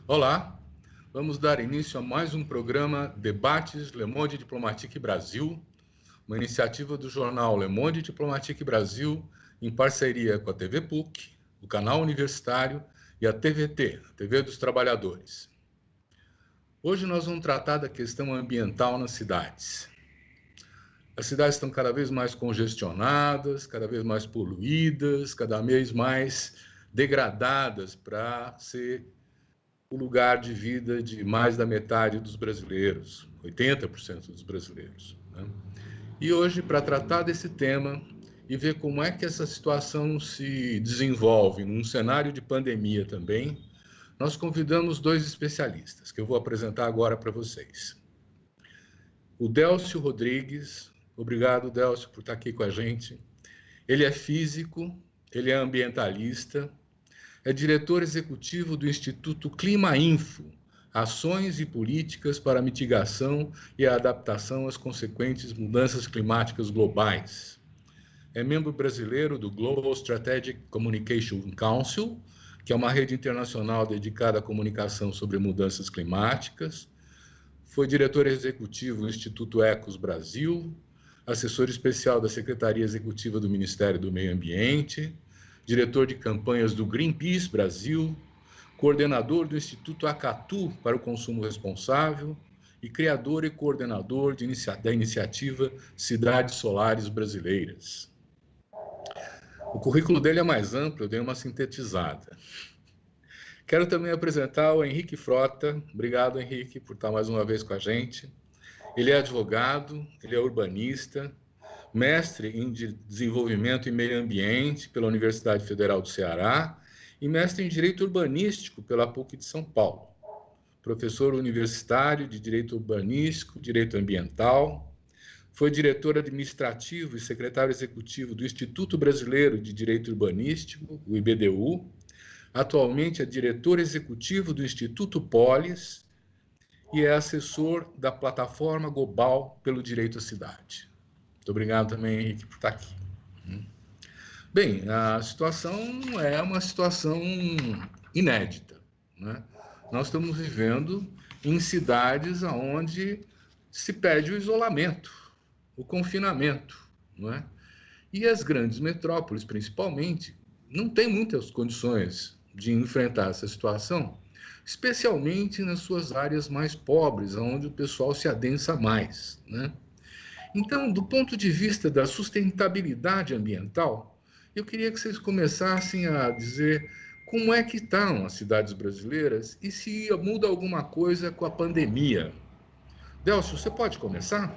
Olá, vamos dar início a mais um programa Debates Le Monde Diplomatique Brasil, uma iniciativa do jornal Le Monde Diplomatique Brasil, em parceria com a TV PUC, o canal universitário e a TVT, a TV dos Trabalhadores. Hoje nós vamos tratar da questão ambiental nas cidades. As cidades estão cada vez mais congestionadas, cada vez mais poluídas, cada vez mais degradadas para ser o lugar de vida de mais da metade dos brasileiros, 80% dos brasileiros. Né? E hoje, para tratar desse tema e ver como é que essa situação se desenvolve num cenário de pandemia também, nós convidamos dois especialistas, que eu vou apresentar agora para vocês. O Délcio Rodrigues, obrigado, Délcio, por estar aqui com a gente. Ele é físico, ele é ambientalista, é diretor executivo do Instituto Clima Info, Ações e Políticas para a Mitigação e a Adaptação às Consequentes Mudanças Climáticas Globais. É membro brasileiro do Global Strategic Communication Council, que é uma rede internacional dedicada à comunicação sobre mudanças climáticas. Foi diretor executivo do Instituto Ecos Brasil, assessor especial da Secretaria Executiva do Ministério do Meio Ambiente, diretor de campanhas do Greenpeace Brasil, coordenador do Instituto Acatu para o Consumo Responsável e criador e coordenador da iniciativa Cidades Solares Brasileiras. O currículo dele é mais amplo, eu dei uma sintetizada. Quero também apresentar o Henrique Frota. Obrigado, Henrique, por estar mais uma vez com a gente. Ele é advogado, ele é urbanista, mestre em Desenvolvimento e Meio Ambiente pela Universidade Federal do Ceará e mestre em Direito Urbanístico pela PUC de São Paulo. Professor universitário de Direito Urbanístico, Direito Ambiental, foi diretor administrativo e secretário executivo do Instituto Brasileiro de Direito Urbanístico, o IBDU. Atualmente é diretor executivo do Instituto Polis e é assessor da Plataforma Global pelo Direito à Cidade. Muito obrigado também, Henrique, por estar aqui. Bem, a situação é uma situação inédita. Né? Nós estamos vivendo em cidades onde se pede o isolamento, o confinamento. Não é? E as grandes metrópoles, principalmente, não têm muitas condições de enfrentar essa situação, especialmente nas suas áreas mais pobres, onde o pessoal se adensa mais. Né? Então, do ponto de vista da sustentabilidade ambiental, eu queria que vocês começassem a dizer como é que estão as cidades brasileiras e se muda alguma coisa com a pandemia. Delcio, você pode começar?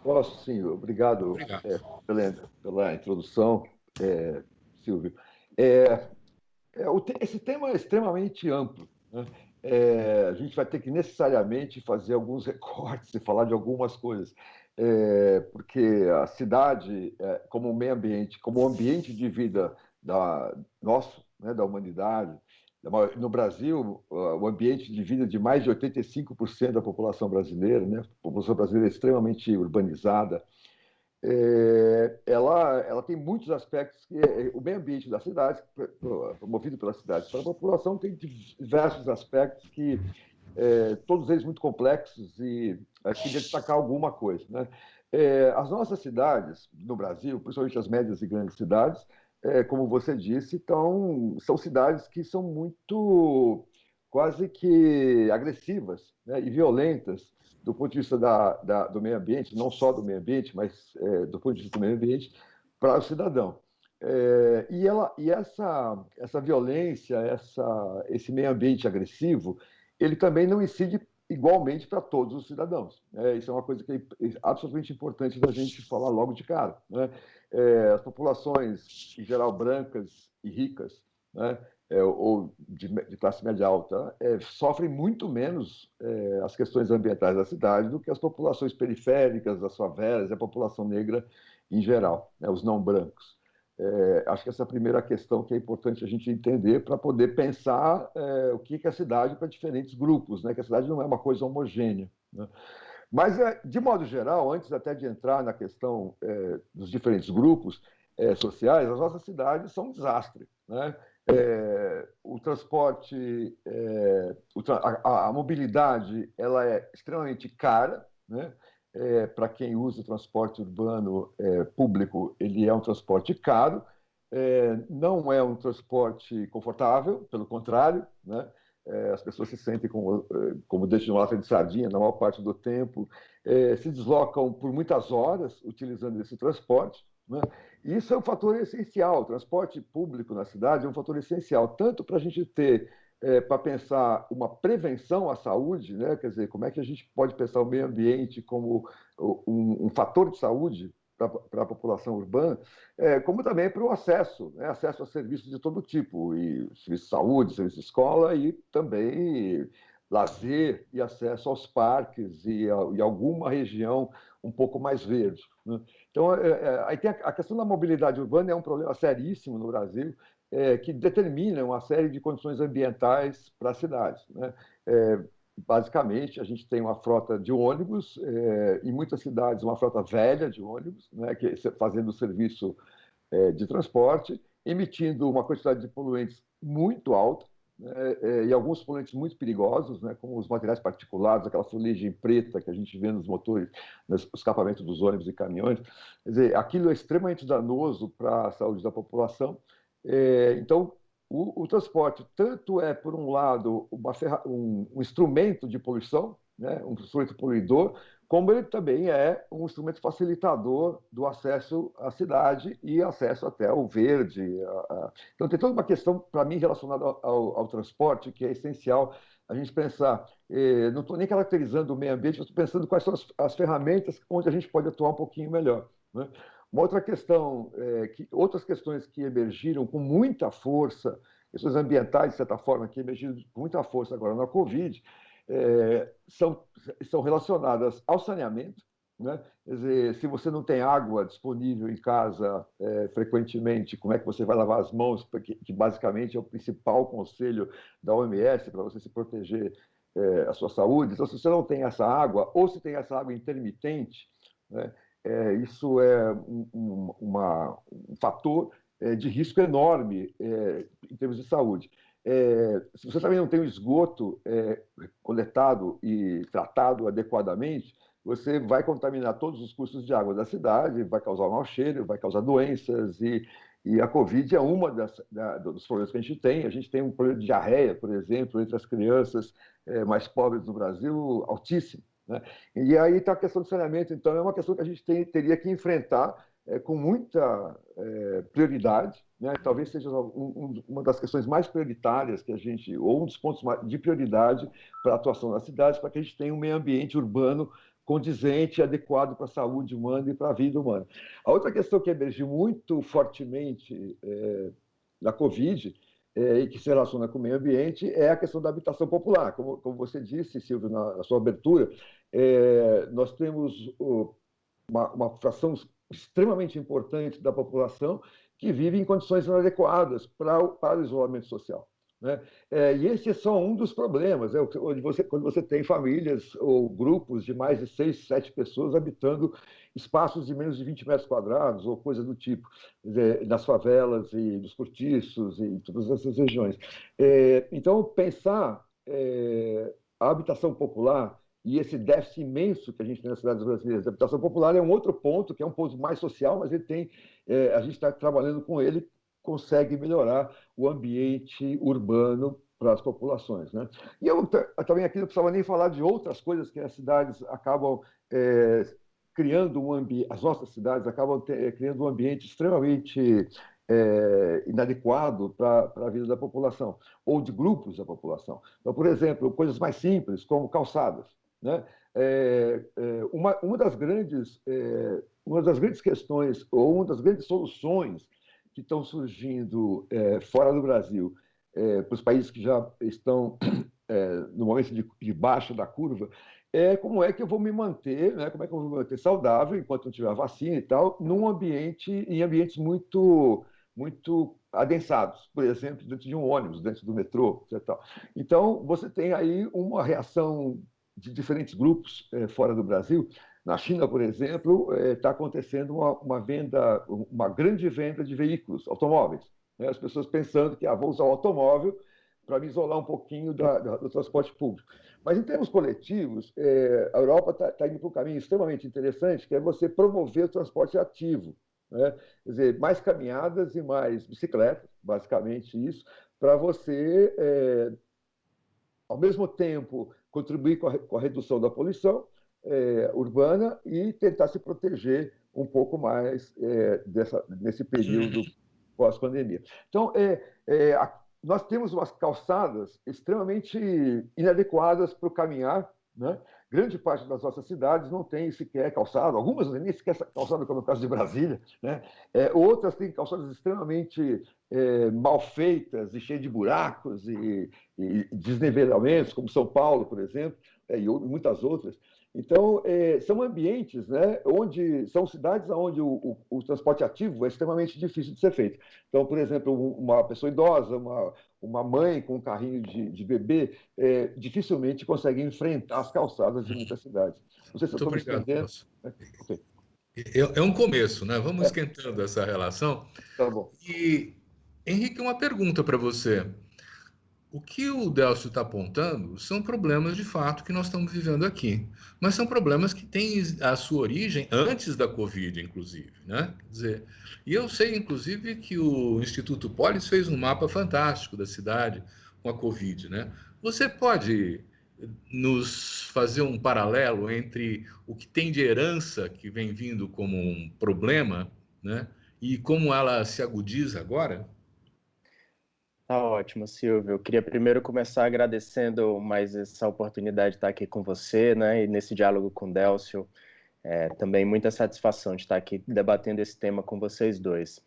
Posso, sim. Obrigado Obrigado. pela introdução, Silvio. É, esse tema é extremamente amplo, né? A gente vai ter que necessariamente fazer alguns recortes e falar de algumas coisas, porque a cidade, como meio ambiente, como ambiente de vida nosso, né, da humanidade, no Brasil, o ambiente de vida de mais de 85% da população brasileira, né? A população brasileira é extremamente urbanizada. Ela tem muitos aspectos que o meio ambiente da cidade, promovido pelas cidades para a população, tem diversos aspectos que todos eles muito complexos e queria destacar alguma coisa, né? As nossas cidades no Brasil, principalmente as médias e grandes cidades, como você disse, são cidades que são muito quase que agressivas, né, e violentas do ponto de vista do meio ambiente, não só do meio ambiente, mas do ponto de vista do meio ambiente, para o cidadão. Essa violência, esse meio ambiente agressivo, ele também não incide igualmente para todos os cidadãos. Isso é uma coisa que é absolutamente importante da gente falar logo de cara. Né? As populações, em geral, brancas e ricas, né? Ou de classe média alta, sofrem muito menos as questões ambientais da cidade do que as populações periféricas, as favelas e a população negra em geral, né? Os não brancos. Acho que essa é a primeira questão que é importante a gente entender para poder pensar o que é a cidade para diferentes grupos, né? Que a cidade não é uma coisa homogênea. Né? Mas, de modo geral, antes até de entrar na questão dos diferentes grupos sociais, as nossas cidades são um desastre. Né? a mobilidade ela é extremamente cara, né? Para quem usa o transporte urbano público, ele é um transporte caro, não é um transporte confortável, pelo contrário, né? As pessoas se sentem como dentro de uma lata de sardinha na maior parte do tempo, se deslocam por muitas horas utilizando esse transporte, né? Isso é um fator essencial. O transporte público na cidade é um fator essencial, tanto para a gente ter, para pensar uma prevenção à saúde, né? Quer dizer, como é que a gente pode pensar o meio ambiente como um fator de saúde para a população urbana, como também para o acesso, né? Acesso a serviços de todo tipo, e serviço de saúde, serviço de escola e também lazer e acesso aos parques e alguma região um pouco mais verde, né? Então, aí tem a questão da mobilidade urbana, é um problema seríssimo no Brasil, que determina uma série de condições ambientais para as cidades, né? Basicamente, a gente tem uma frota de ônibus, em muitas cidades, uma frota velha de ônibus, né, fazendo o serviço de transporte, emitindo uma quantidade de poluentes muito alta, né, e alguns poluentes muito perigosos, né, como os materiais particulados, aquela fuligem preta que a gente vê nos motores, nos escapamentos dos ônibus e caminhões. Quer dizer, aquilo é extremamente danoso para a saúde da população. Então, o transporte tanto é, por um lado, um instrumento de poluição, né, um instrumento poluidor, como ele também é um instrumento facilitador do acesso à cidade e acesso até ao verde. Então, tem toda uma questão, para mim, relacionada ao transporte, que é essencial a gente pensar. Não estou nem caracterizando o meio ambiente, estou pensando quais são as ferramentas onde a gente pode atuar um pouquinho melhor, né? Uma outra questão, outras questões que emergiram com muita força, questões ambientais, de certa forma, que emergiram com muita força agora na Covid, são relacionadas ao saneamento, né? Quer dizer, se você não tem água disponível em casa frequentemente, como é que você vai lavar as mãos? Que basicamente é o principal conselho da OMS para você se proteger a sua saúde. Então, se você não tem essa água, ou se tem essa água intermitente, né? Isso é um fator de risco enorme em termos de saúde. Se você também não tem o esgoto coletado e tratado adequadamente, você vai contaminar todos os cursos de água da cidade, vai causar mau cheiro, vai causar doenças, e a Covid é uma dos problemas que a gente tem. A gente tem um problema de diarreia, por exemplo, entre as crianças mais pobres do Brasil, altíssimo, né? E aí está a questão do saneamento, então é uma questão que a gente teria que enfrentar com muita prioridade, né? Talvez seja uma das questões mais prioritárias que a gente, ou um dos pontos de prioridade para a atuação nas cidades, para que a gente tenha um meio ambiente urbano condizente, adequado para a saúde humana e para a vida humana. A outra questão que emergiu muito fortemente na Covid, e que se relaciona com o meio ambiente, é a questão da habitação popular. Como você disse, Silvio, na sua abertura, nós temos uma fração extremamente importante da população que vive em condições inadequadas para o isolamento social, né? E esse é só um dos problemas, quando você tem famílias ou grupos de mais de 6, 7 pessoas habitando espaços de menos de 20 metros quadrados ou coisa do tipo, nas favelas e nos cortiços e em todas essas regiões. Então, pensar a habitação popular e esse déficit imenso que a gente tem nas cidades brasileiras de habitação popular é um outro ponto, que é um ponto mais social, mas a gente está trabalhando com ele, consegue melhorar o ambiente urbano para as populações, né? E eu também aqui não precisava nem falar de outras coisas que as cidades acabam criando as nossas cidades acabam criando um ambiente extremamente inadequado para a vida da população, ou de grupos da população. Então, por exemplo, coisas mais simples, como calçadas, né? Uma das grandes questões, ou uma das grandes soluções que estão surgindo fora do Brasil, para os países que já estão no momento de baixa da curva, como é que eu vou me manter, né? Como é que eu vou me manter saudável enquanto não tiver vacina e tal, em ambientes muito, muito adensados, por exemplo, dentro de um ônibus, dentro do metrô, etc. Então, você tem aí uma reação de diferentes grupos fora do Brasil. Na China, por exemplo, está acontecendo uma grande venda de veículos, automóveis, né? As pessoas pensando que vou usar o automóvel para me isolar um pouquinho do transporte público. Mas, em termos coletivos, a Europa está indo para um caminho extremamente interessante, que é você promover o transporte ativo, né? Quer dizer, mais caminhadas e mais bicicletas, basicamente isso, para você, ao mesmo tempo, contribuir com a redução da poluição urbana e tentar se proteger um pouco mais nesse período pós-pandemia. Então, nós temos umas calçadas extremamente inadequadas para o caminhar, né? Grande parte das nossas cidades não tem sequer calçada, algumas nem sequer calçada, como é o caso de Brasília, né? Outras têm calçadas extremamente mal feitas e cheias de buracos e desnivelamentos, como São Paulo, por exemplo, e muitas outras. Então, são ambientes, né, onde são cidades onde o transporte ativo é extremamente difícil de ser feito. Então, por exemplo, uma pessoa idosa, uma mãe com um carrinho de bebê, dificilmente consegue enfrentar as calçadas de muitas cidades. Não sei se eu Muito estou me obrigado, estendendo. Nelson. Okay. É um começo, né? Vamos É, esquentando essa relação. tá bom. E, Henrique, uma pergunta para você. O que o Delcio está apontando são problemas de fato que nós estamos vivendo aqui, mas são problemas que têm a sua origem antes da Covid, inclusive, né? Quer dizer, e eu sei, inclusive, que o Instituto Polis fez um mapa fantástico da cidade com a Covid, né? Você pode nos fazer um paralelo entre o que tem de herança que vem vindo como um problema, né? E como ela se agudiza agora? Tá ótimo, Silvio. Eu queria primeiro começar agradecendo mais essa oportunidade de estar aqui com você, né, e nesse diálogo com o Délcio. Também muita satisfação de estar aqui debatendo esse tema com vocês dois.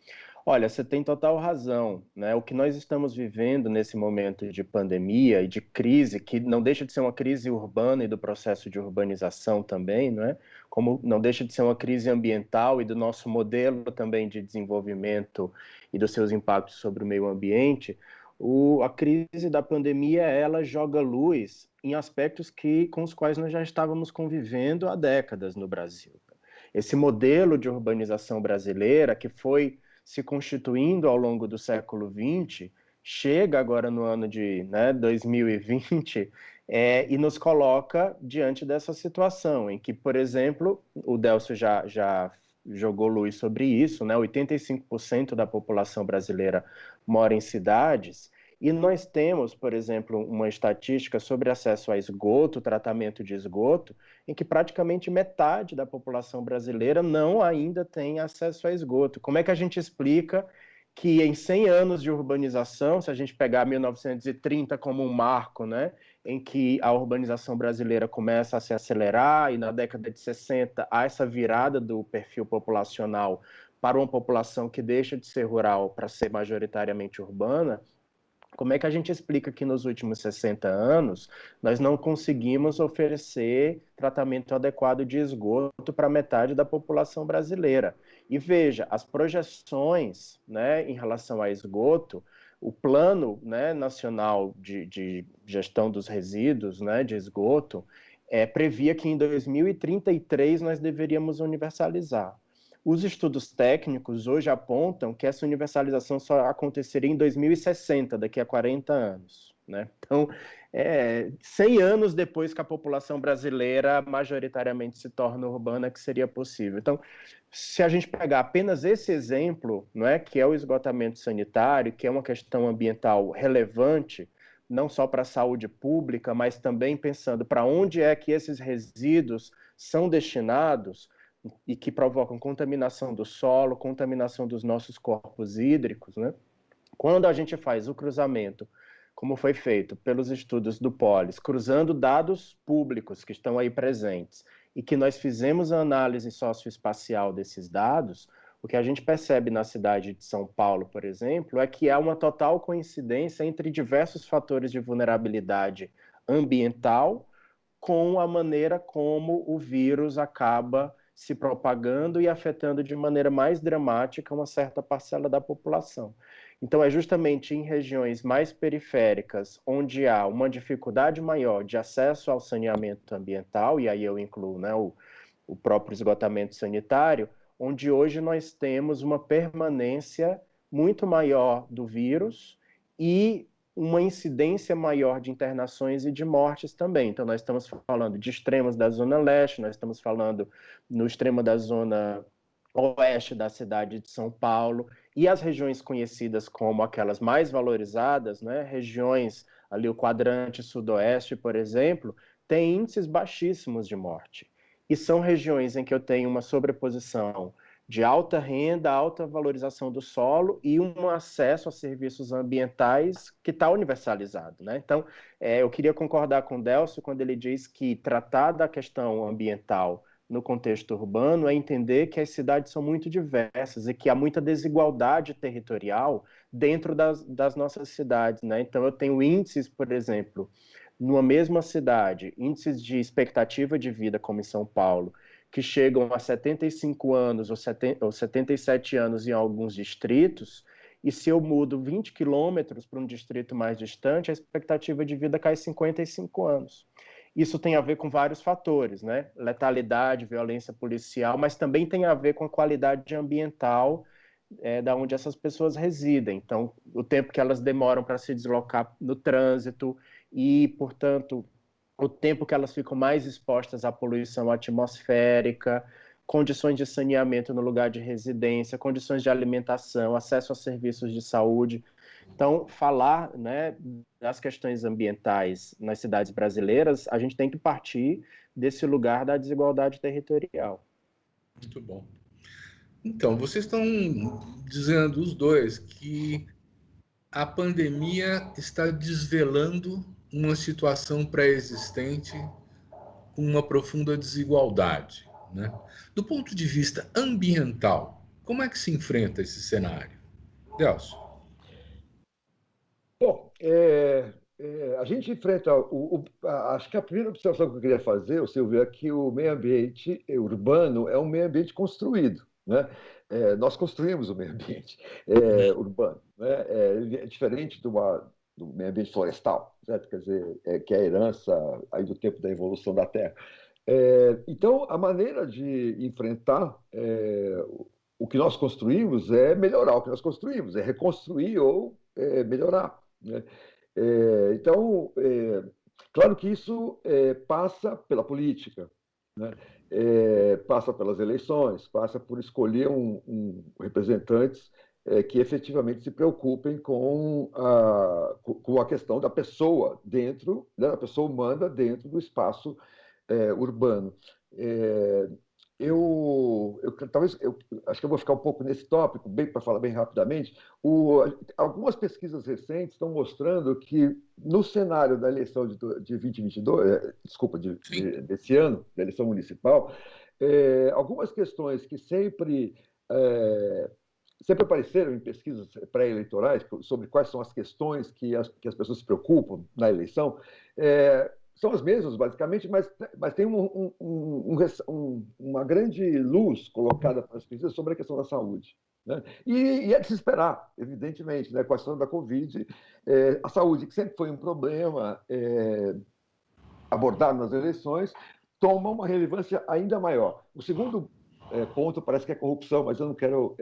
Olha, você tem total razão, né? O que nós estamos vivendo nesse momento de pandemia e de crise, que não deixa de ser uma crise urbana e do processo de urbanização também, não é? Como não deixa de ser uma crise ambiental e do nosso modelo também de desenvolvimento e dos seus impactos sobre o meio ambiente. A crise da pandemia, ela joga luz em aspectos com os quais nós já estávamos convivendo há décadas no Brasil. Esse modelo de urbanização brasileira, que foi se constituindo ao longo do século XX, chega agora no ano de 2020 e nos coloca diante dessa situação, em que, por exemplo, o Délcio já jogou luz sobre isso, né? 85% da população brasileira mora em cidades, e nós temos, por exemplo, uma estatística sobre acesso a esgoto, tratamento de esgoto, em que praticamente metade da população brasileira não ainda tem acesso a esgoto. Como é que a gente explica que em 100 anos de urbanização, se a gente pegar 1930 como um marco, né, em que a urbanização brasileira começa a se acelerar e na década de 60 há essa virada do perfil populacional para uma população que deixa de ser rural para ser majoritariamente urbana, como é que a gente explica que nos últimos 60 anos nós não conseguimos oferecer tratamento adequado de esgoto para metade da população brasileira? E veja, as projeções, né, em relação a esgoto, o Plano, né, Nacional de Gestão dos Resíduos, né, de esgoto, previa que em 2033 nós deveríamos universalizar. Os estudos técnicos hoje apontam que essa universalização só aconteceria em 2060, daqui a 40 anos. Né? Então, 100 anos depois que a população brasileira majoritariamente se torna urbana, que seria possível. Então, se a gente pegar apenas esse exemplo, não é, que é o esgotamento sanitário, que é uma questão ambiental relevante, não só para a saúde pública, mas também pensando para onde é que esses resíduos são destinados, e que provocam contaminação do solo, contaminação dos nossos corpos hídricos, né? Quando a gente faz o cruzamento, como foi feito pelos estudos do Polis, cruzando dados públicos que estão aí presentes, e que nós fizemos a análise socioespacial desses dados, o que a gente percebe na cidade de São Paulo, por exemplo, é que há uma total coincidência entre diversos fatores de vulnerabilidade ambiental com a maneira como o vírus acaba se propagando e afetando de maneira mais dramática uma certa parcela da população. Então, é justamente em regiões mais periféricas, onde há uma dificuldade maior de acesso ao saneamento ambiental, e aí eu incluo, né, o próprio esgotamento sanitário, onde hoje nós temos uma permanência muito maior do vírus e uma incidência maior de internações e de mortes também. Então, nós estamos falando de extremos da Zona Leste, nós estamos falando no extremo da Zona Oeste da cidade de São Paulo, e as regiões conhecidas como aquelas mais valorizadas, né, regiões ali, o quadrante sudoeste, por exemplo, têm índices baixíssimos de morte. E são regiões em que eu tenho uma sobreposição de alta renda, alta valorização do solo e um acesso a serviços ambientais que está universalizado, né? Então, eu queria concordar com o Delcio quando ele diz que tratar da questão ambiental no contexto urbano é entender que as cidades são muito diversas e que há muita desigualdade territorial dentro das nossas cidades, né? Então, eu tenho índices, por exemplo, numa mesma cidade, índices de expectativa de vida, como em São Paulo, que chegam a 75 anos ou 77 anos em alguns distritos, e se eu mudo 20 quilômetros para um distrito mais distante, a expectativa de vida cai 55 anos. Isso tem a ver com vários fatores, né? Letalidade, violência policial, mas também tem a ver com a qualidade ambiental da onde essas pessoas residem. Então, o tempo que elas demoram para se deslocar no trânsito e, portanto, o tempo que elas ficam mais expostas à poluição atmosférica, condições de saneamento no lugar de residência, condições de alimentação, acesso a serviços de saúde. Então, falar, né, das questões ambientais nas cidades brasileiras, a gente tem que partir desse lugar da desigualdade territorial. Muito bom. Então, vocês estão dizendo, os dois, que a pandemia está desvelando uma situação pré-existente com uma profunda desigualdade, né? Do ponto de vista ambiental, como é que se enfrenta esse cenário? Delcio. Bom, a gente enfrenta. Acho que a primeira observação que eu queria fazer, o Silvio, é que o meio ambiente urbano é um meio ambiente construído, né? Nós construímos o meio ambiente urbano, né? É diferente do meio ambiente florestal, certo? Quer dizer, que é a herança aí do tempo da evolução da Terra. Então, a maneira de enfrentar o que nós construímos é melhorar o que nós construímos, é reconstruir ou melhorar, né? Então, claro que isso passa pela política, né? Passa pelas eleições, passa por escolher representantes que efetivamente se preocupem com a questão da pessoa dentro, né, da pessoa humana dentro do espaço urbano. É, talvez eu acho que eu vou ficar um pouco nesse tópico, bem para falar bem rapidamente. Algumas pesquisas recentes estão mostrando que no cenário da eleição de 2022, desculpa, desse ano, da eleição municipal, algumas questões que sempre apareceram em pesquisas pré-eleitorais sobre quais são as questões que as pessoas se preocupam na eleição, são as mesmas, basicamente, mas tem uma grande luz colocada para as pesquisas sobre a questão da saúde, né? E é de se esperar, evidentemente, né? Com a questão da Covid, a saúde, que sempre foi um problema abordado nas eleições, toma uma relevância ainda maior. O segundo ponto parece que é corrupção, mas eu não quero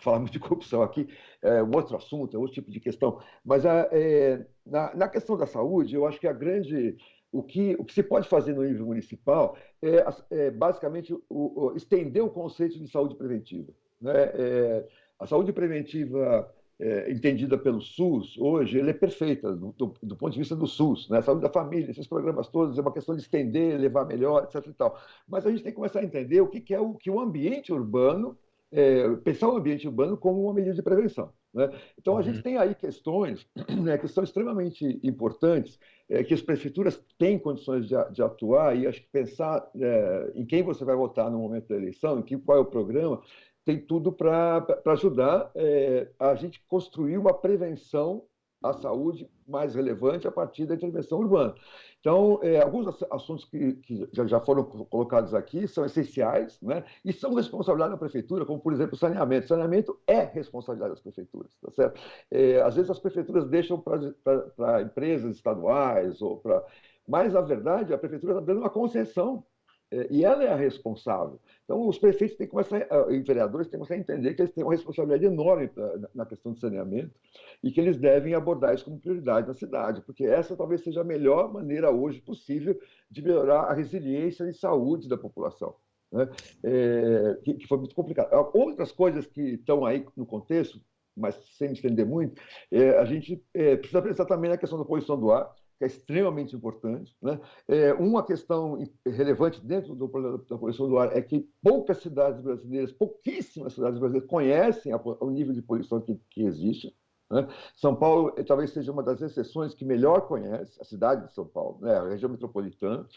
falar muito de corrupção aqui, é um outro assunto, é outro tipo de questão. Mas na questão da saúde, eu acho que o que se pode fazer no nível municipal é basicamente estender o conceito de saúde preventiva, né? A saúde preventiva entendida pelo SUS, hoje, ele é perfeita do ponto de vista do SUS, né? A saúde da família, esses programas todos, é uma questão de estender, levar melhor, etc. E tal. Mas a gente tem que começar a entender o que é o ambiente urbano, pensar o ambiente urbano como uma medida de prevenção, né? Então, a gente tem aí questões, né, que são extremamente importantes, que as prefeituras têm condições de atuar, e acho que pensar em quem você vai votar no momento da eleição, qual é o programa, tem tudo para ajudar a gente construir uma prevenção à saúde mais relevante a partir da intervenção urbana. Então, alguns assuntos que já foram colocados aqui são essenciais, né? E são responsabilidade da prefeitura, como, por exemplo, o saneamento. O saneamento é responsabilidade das prefeituras, tá certo? Às vezes as prefeituras deixam para empresas estaduais, mas, na verdade, a prefeitura está dando uma concessão e ela é a responsável. Então, os prefeitos têm que começar, e vereadores têm que começar a entender que eles têm uma responsabilidade enorme na questão do saneamento e que eles devem abordar isso como prioridade na cidade, porque essa talvez seja a melhor maneira hoje possível de melhorar a resiliência e saúde da população, né? Que foi muito complicado. Outras coisas que estão aí no contexto, mas sem me estender muito, a gente precisa pensar também na questão da poluição do ar, que é extremamente importante, né? Uma questão relevante dentro da poluição do ar é que poucas cidades brasileiras, pouquíssimas cidades brasileiras conhecem o nível de poluição que existe, né? São Paulo talvez seja uma das exceções que melhor conhece, a cidade de São Paulo, né? A região metropolitana,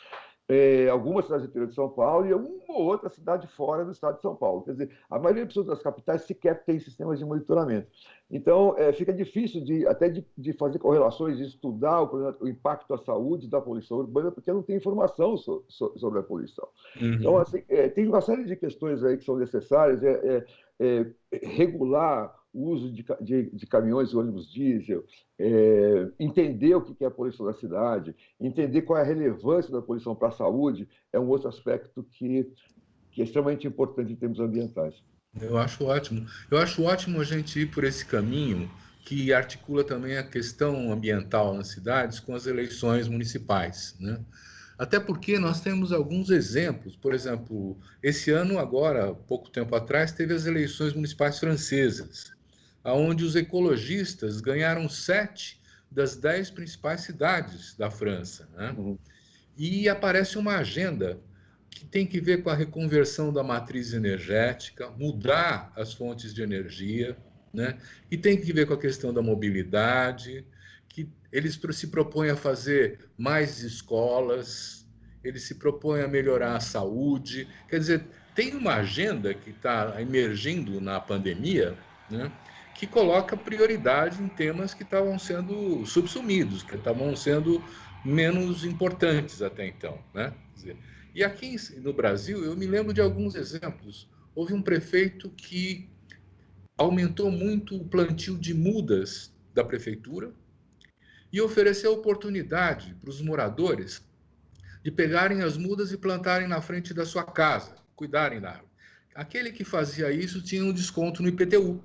algumas cidades do interior de São Paulo e uma ou outra cidade fora do estado de São Paulo. Quer dizer, a maioria das capitais sequer tem sistemas de monitoramento. Então, fica difícil até de fazer correlações, de estudar o impacto à saúde da poluição urbana, porque não tem informação sobre a poluição. Então, assim, tem uma série de questões aí que são necessárias, regular o uso de caminhões e ônibus diesel, entender o que é a poluição da cidade, entender qual é a relevância da poluição para a saúde, é um outro aspecto que é extremamente importante em termos ambientais. Eu acho ótimo. Eu acho ótimo a gente ir por esse caminho que articula também a questão ambiental nas cidades com as eleições municipais, né? Até porque nós temos alguns exemplos. Por exemplo, esse ano, agora, pouco tempo atrás, teve as eleições municipais francesas, onde os ecologistas ganharam 7 das 10 principais cidades da França, né? Uhum. E aparece uma agenda que tem que ver com a reconversão da matriz energética, mudar as fontes de energia, né? E tem que ver com a questão da mobilidade, que eles se propõem a fazer mais escolas, eles se propõem a melhorar a saúde. Quer dizer, tem uma agenda que está emergindo na pandemia, né? Que coloca prioridade em temas que estavam sendo subsumidos, que estavam sendo menos importantes até então, né? Quer dizer, e aqui no Brasil, eu me lembro de alguns exemplos. Houve um prefeito que aumentou muito o plantio de mudas da prefeitura e ofereceu oportunidade para os moradores de pegarem as mudas e plantarem na frente da sua casa, cuidarem da árvore. Aquele que fazia isso tinha um desconto no IPTU,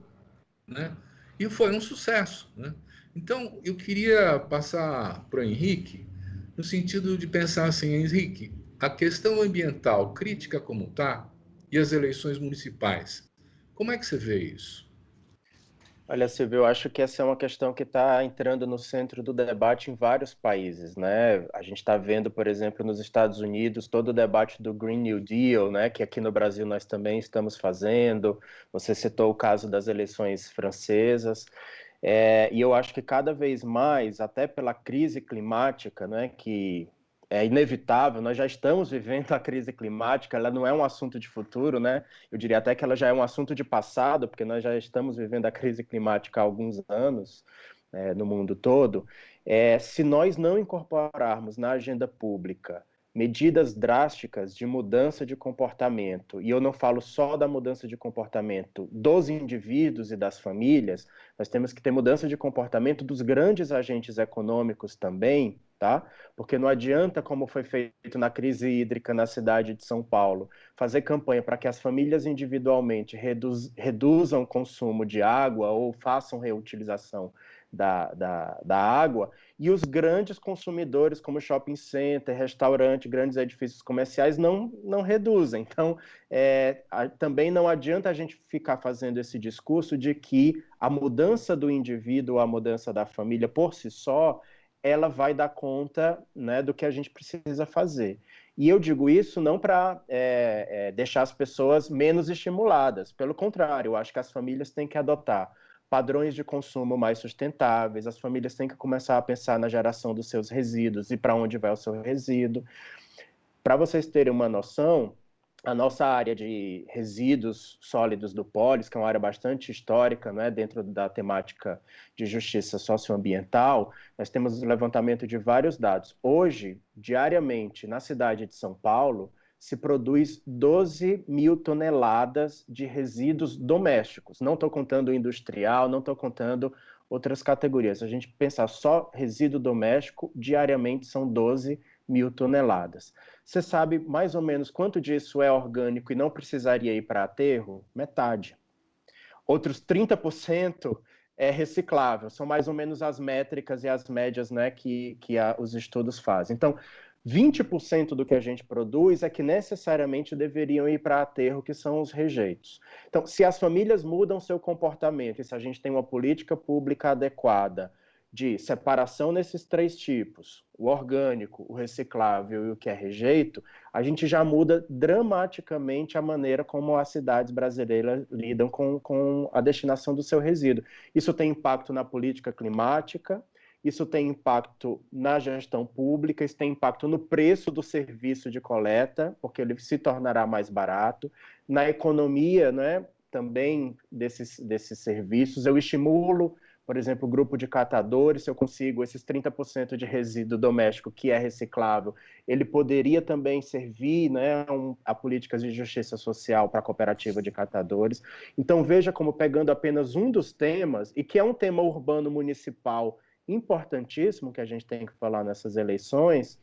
né? E foi um sucesso, né? Então, eu queria passar para o Henrique, no sentido de pensar assim, Henrique, a questão ambiental crítica como está e as eleições municipais, como é que você vê isso? Olha, Silvio, eu acho que essa é uma questão que está entrando no centro do debate em vários países, né? A gente está vendo, por exemplo, nos Estados Unidos, todo o debate do Green New Deal, né? Que aqui no Brasil nós também estamos fazendo. Você citou o caso das eleições francesas. E eu acho que cada vez mais, até pela crise climática, né? Que é inevitável, nós já estamos vivendo a crise climática, ela não é um assunto de futuro, né? Eu diria até que ela já é um assunto de passado, porque nós já estamos vivendo a crise climática há alguns anos, no mundo todo. Se nós não incorporarmos na agenda pública medidas drásticas de mudança de comportamento, e eu não falo só da mudança de comportamento dos indivíduos e das famílias, nós temos que ter mudança de comportamento dos grandes agentes econômicos também, tá? Porque não adianta, como foi feito na crise hídrica na cidade de São Paulo, fazer campanha para que as famílias individualmente reduzam o consumo de água ou façam reutilização da água, e os grandes consumidores, como shopping center, restaurante, grandes edifícios comerciais, não reduzem. Então, também não adianta a gente ficar fazendo esse discurso de que a mudança do indivíduo, a mudança da família por si só, ela vai dar conta, né, do que a gente precisa fazer. E eu digo isso não para deixar as pessoas menos estimuladas. Pelo contrário, eu acho que as famílias têm que adotar padrões de consumo mais sustentáveis, as famílias têm que começar a pensar na geração dos seus resíduos e para onde vai o seu resíduo. Para vocês terem uma noção, a nossa área de resíduos sólidos do Polis, que é uma área bastante histórica, né, dentro da temática de justiça socioambiental, nós temos um levantamento de vários dados. Hoje, diariamente, na cidade de São Paulo, se produz 12 mil toneladas de resíduos domésticos. Não estou contando industrial, não estou contando outras categorias. Se a gente pensar só resíduo doméstico, diariamente são 12 mil toneladas. Você sabe mais ou menos quanto disso é orgânico e não precisaria ir para aterro? Metade. Outros 30% é reciclável, são mais ou menos as métricas e as médias, né, que os estudos fazem. Então, 20% do que a gente produz é que necessariamente deveriam ir para aterro, que são os rejeitos. Então, se as famílias mudam seu comportamento, e se a gente tem uma política pública adequada de separação nesses 3 tipos, o orgânico, o reciclável e o que é rejeito, a gente já muda dramaticamente a maneira como as cidades brasileiras lidam com a destinação do seu resíduo. Isso tem impacto na política climática, isso tem impacto na gestão pública, isso tem impacto no preço do serviço de coleta, porque ele se tornará mais barato, na economia, né, também desses serviços. Eu estimulo, por exemplo, o grupo de catadores, se eu consigo esses 30% de resíduo doméstico que é reciclável, ele poderia também servir, né, a políticas de justiça social para a cooperativa de catadores. Então, veja como, pegando apenas um dos temas, e que é um tema urbano municipal importantíssimo que a gente tem que falar nessas eleições,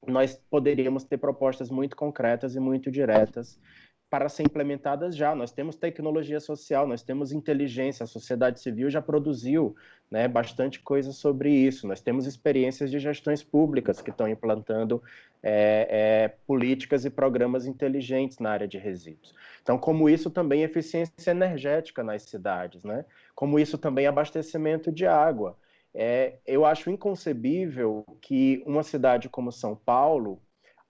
nós poderíamos ter propostas muito concretas e muito diretas para ser implementadas já. Nós temos tecnologia social, nós temos inteligência, a sociedade civil já produziu, né, bastante coisa sobre isso. Nós temos experiências de gestões públicas que estão implantando políticas e programas inteligentes na área de resíduos. Então, como isso também é eficiência energética nas cidades, né? Como isso também é abastecimento de água. Eu acho inconcebível que uma cidade como São Paulo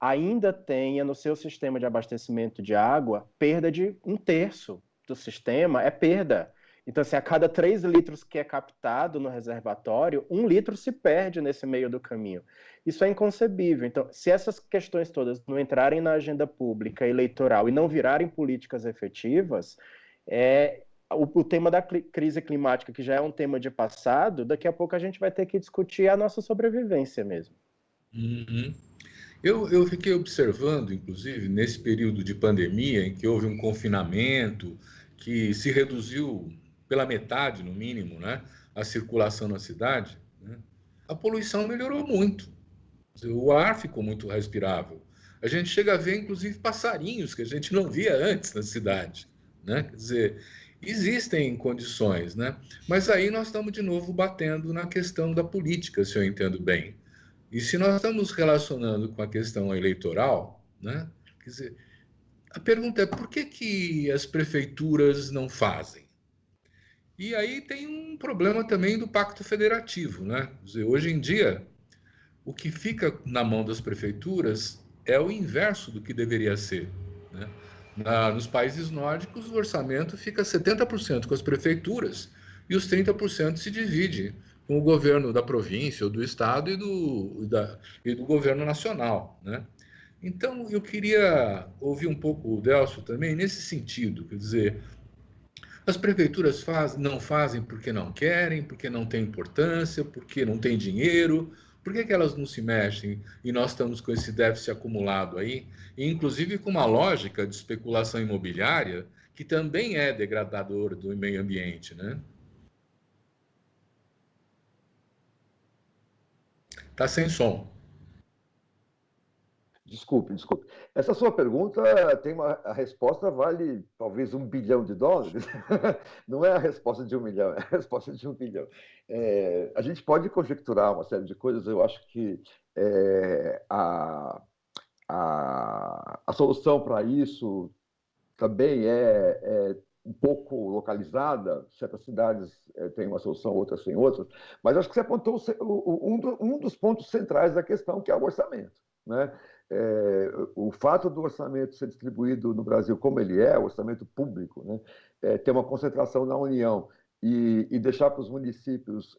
ainda tenha no seu sistema de abastecimento de água perda de 1/3 do sistema, é perda. Então, se a cada 3 litros que é captado no reservatório, 1 litro se perde nesse meio do caminho. Isso é inconcebível. Então, se essas questões todas não entrarem na agenda pública eleitoral e não virarem políticas efetivas, o tema da crise climática, que já é um tema de passado, daqui a pouco a gente vai ter que discutir a nossa sobrevivência mesmo. Uhum. Eu fiquei observando, inclusive, nesse período de pandemia, em que houve um confinamento, que se reduziu pela metade, no mínimo, né, a circulação na cidade, né, a poluição melhorou muito. O ar ficou muito respirável. A gente chega a ver, inclusive, passarinhos que a gente não via antes na cidade, né? Quer dizer, existem condições, né? Mas aí nós estamos de novo batendo na questão da política, se eu entendo bem. E se nós estamos relacionando com a questão eleitoral, né? Quer dizer, a pergunta é por que que as prefeituras não fazem? E aí tem um problema também do pacto federativo, né? Quer dizer, hoje em dia, o que fica na mão das prefeituras é o inverso do que deveria ser, né? Nos países nórdicos, o orçamento fica 70% com as prefeituras e os 30% se divide com o governo da província ou do estado e do governo nacional, né? Então, eu queria ouvir um pouco o Delcio também nesse sentido, quer dizer, as prefeituras não fazem porque não querem, porque não tem importância, porque não tem dinheiro. Por que que elas não se mexem e nós estamos com esse déficit acumulado aí, e inclusive com uma lógica de especulação imobiliária que também é degradador do meio ambiente, né? Tá sem som. Desculpe. Essa sua pergunta a resposta vale talvez US$ 1 bilhão. Não é a resposta de 1 milhão, é a resposta de 1 bilhão. A gente pode conjecturar uma série de coisas. Eu acho que a solução para isso também é um pouco localizada. Certas cidades têm uma solução, outras têm outras. Mas acho que você apontou um dos pontos centrais da questão, que é o orçamento, né? O fato do orçamento ser distribuído no Brasil como ele é, o orçamento público, né? Ter uma concentração na União e deixar para os municípios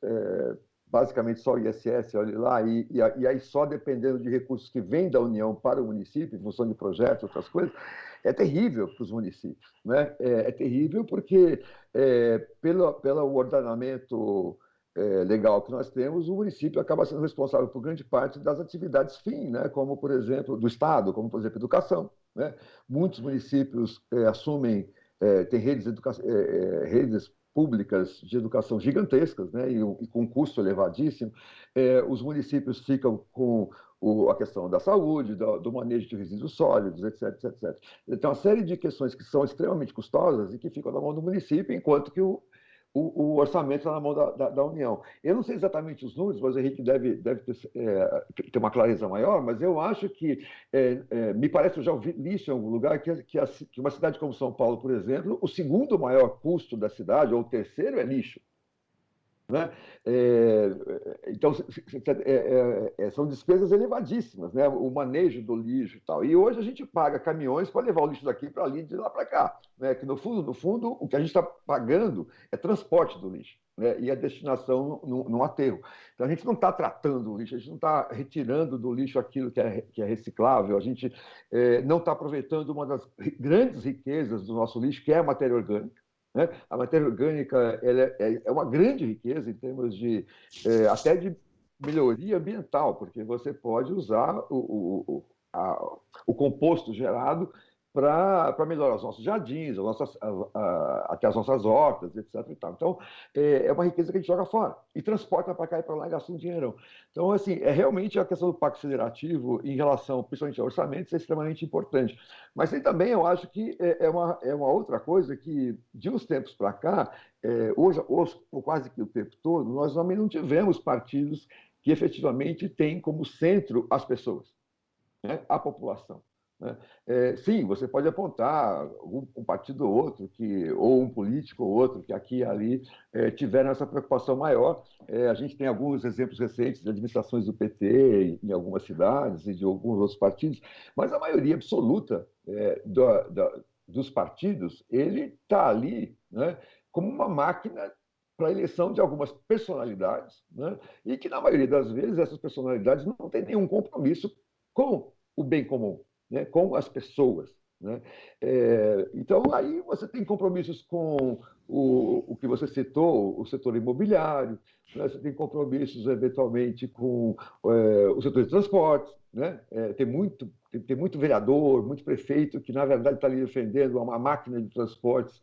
basicamente só o ISS, olha lá, e aí só dependendo de recursos que vêm da União para o município, em função de projetos, outras coisas, é terrível para os municípios, né? É terrível porque, pelo ordenamento legal que nós temos, o município acaba sendo responsável por grande parte das atividades fim, né? Como, por exemplo, do Estado, como, por exemplo, educação, né? Muitos municípios assumem, têm redes públicas de educação gigantescas, né? E com custo elevadíssimo. Os municípios ficam com a questão da saúde, do manejo de resíduos sólidos, etc, etc, etc. Tem uma série de questões que são extremamente custosas e que ficam na mão do município, enquanto que o orçamento está na mão da União. Eu não sei exatamente os números, mas o Henrique deve ter uma clareza maior, mas eu acho que, me parece que eu já li isso em algum lugar, que uma cidade como São Paulo, por exemplo, o segundo maior custo da cidade, ou o terceiro, é lixo. Né? Então, são despesas elevadíssimas, né? O manejo do lixo e tal. E hoje a gente paga caminhões para levar o lixo daqui para ali, de lá para cá. Né? Que no fundo, o que a gente está pagando é transporte do lixo, né? E a destinação no aterro. Então, a gente não está tratando o lixo, a gente não está retirando do lixo aquilo que é reciclável, a gente não está aproveitando uma das grandes riquezas do nosso lixo, que é a matéria orgânica. Né? A matéria orgânica ela é uma grande riqueza em termos até de melhoria ambiental, porque você pode usar o composto gerado para melhorar os nossos jardins, até as nossas hortas, etc. E tal. Então, é uma riqueza que a gente joga fora e transporta para cá e para lá e gasta um dinheirão. Então, assim, realmente a questão do Pacto Federativo, em relação, principalmente ao orçamento, é extremamente importante. Mas aí também eu acho que é uma outra coisa que, de uns tempos para cá, hoje, ou quase que o tempo todo, nós também não tivemos partidos que efetivamente têm como centro as pessoas, né? A população. Né? Sim, você pode apontar um partido ou outro, ou um político ou outro, que aqui e ali tiveram essa preocupação maior. A gente tem alguns exemplos recentes de administrações do PT em algumas cidades e de alguns outros partidos, mas a maioria absoluta dos partidos, ele está ali, né, como uma máquina para a eleição de algumas personalidades, né, e que, na maioria das vezes, essas personalidades não têm nenhum compromisso com o bem comum, né, com as pessoas. Né? Então, aí você tem compromissos com o que você citou, o setor imobiliário, né? Você tem compromissos, eventualmente, com o setor de transportes. Né? Tem muito vereador, muito prefeito que, na verdade, está ali defendendo uma máquina de transportes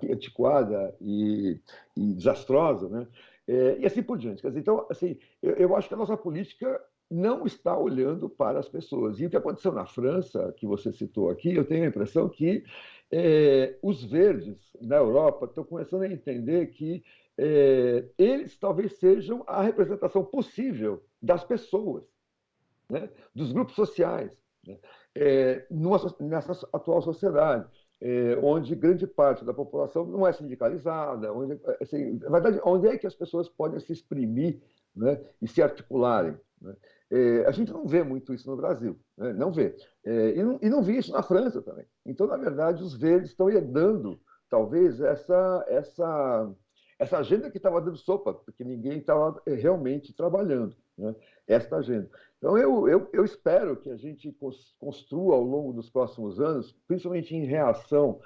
antiquada e desastrosa. Né? E assim por diante. Quer dizer, então, assim, eu acho que a nossa política não está olhando para as pessoas. E o que aconteceu na França, que você citou aqui, eu tenho a impressão que os verdes na Europa estão começando a entender que eles talvez sejam a representação possível das pessoas, né? Dos grupos sociais, né? Nessa atual sociedade, onde grande parte da população não é sindicalizada, onde, assim, na verdade, onde é que as pessoas podem se exprimir, né, e se articularem. Né? A gente não vê muito isso no Brasil, né? Não vê. E não vi isso na França também. Então, na verdade, os verdes estão herdando, talvez, essa agenda que estava dando sopa, porque ninguém estava realmente trabalhando, né? Esta agenda. Então, eu espero que a gente construa ao longo dos próximos anos, principalmente em reação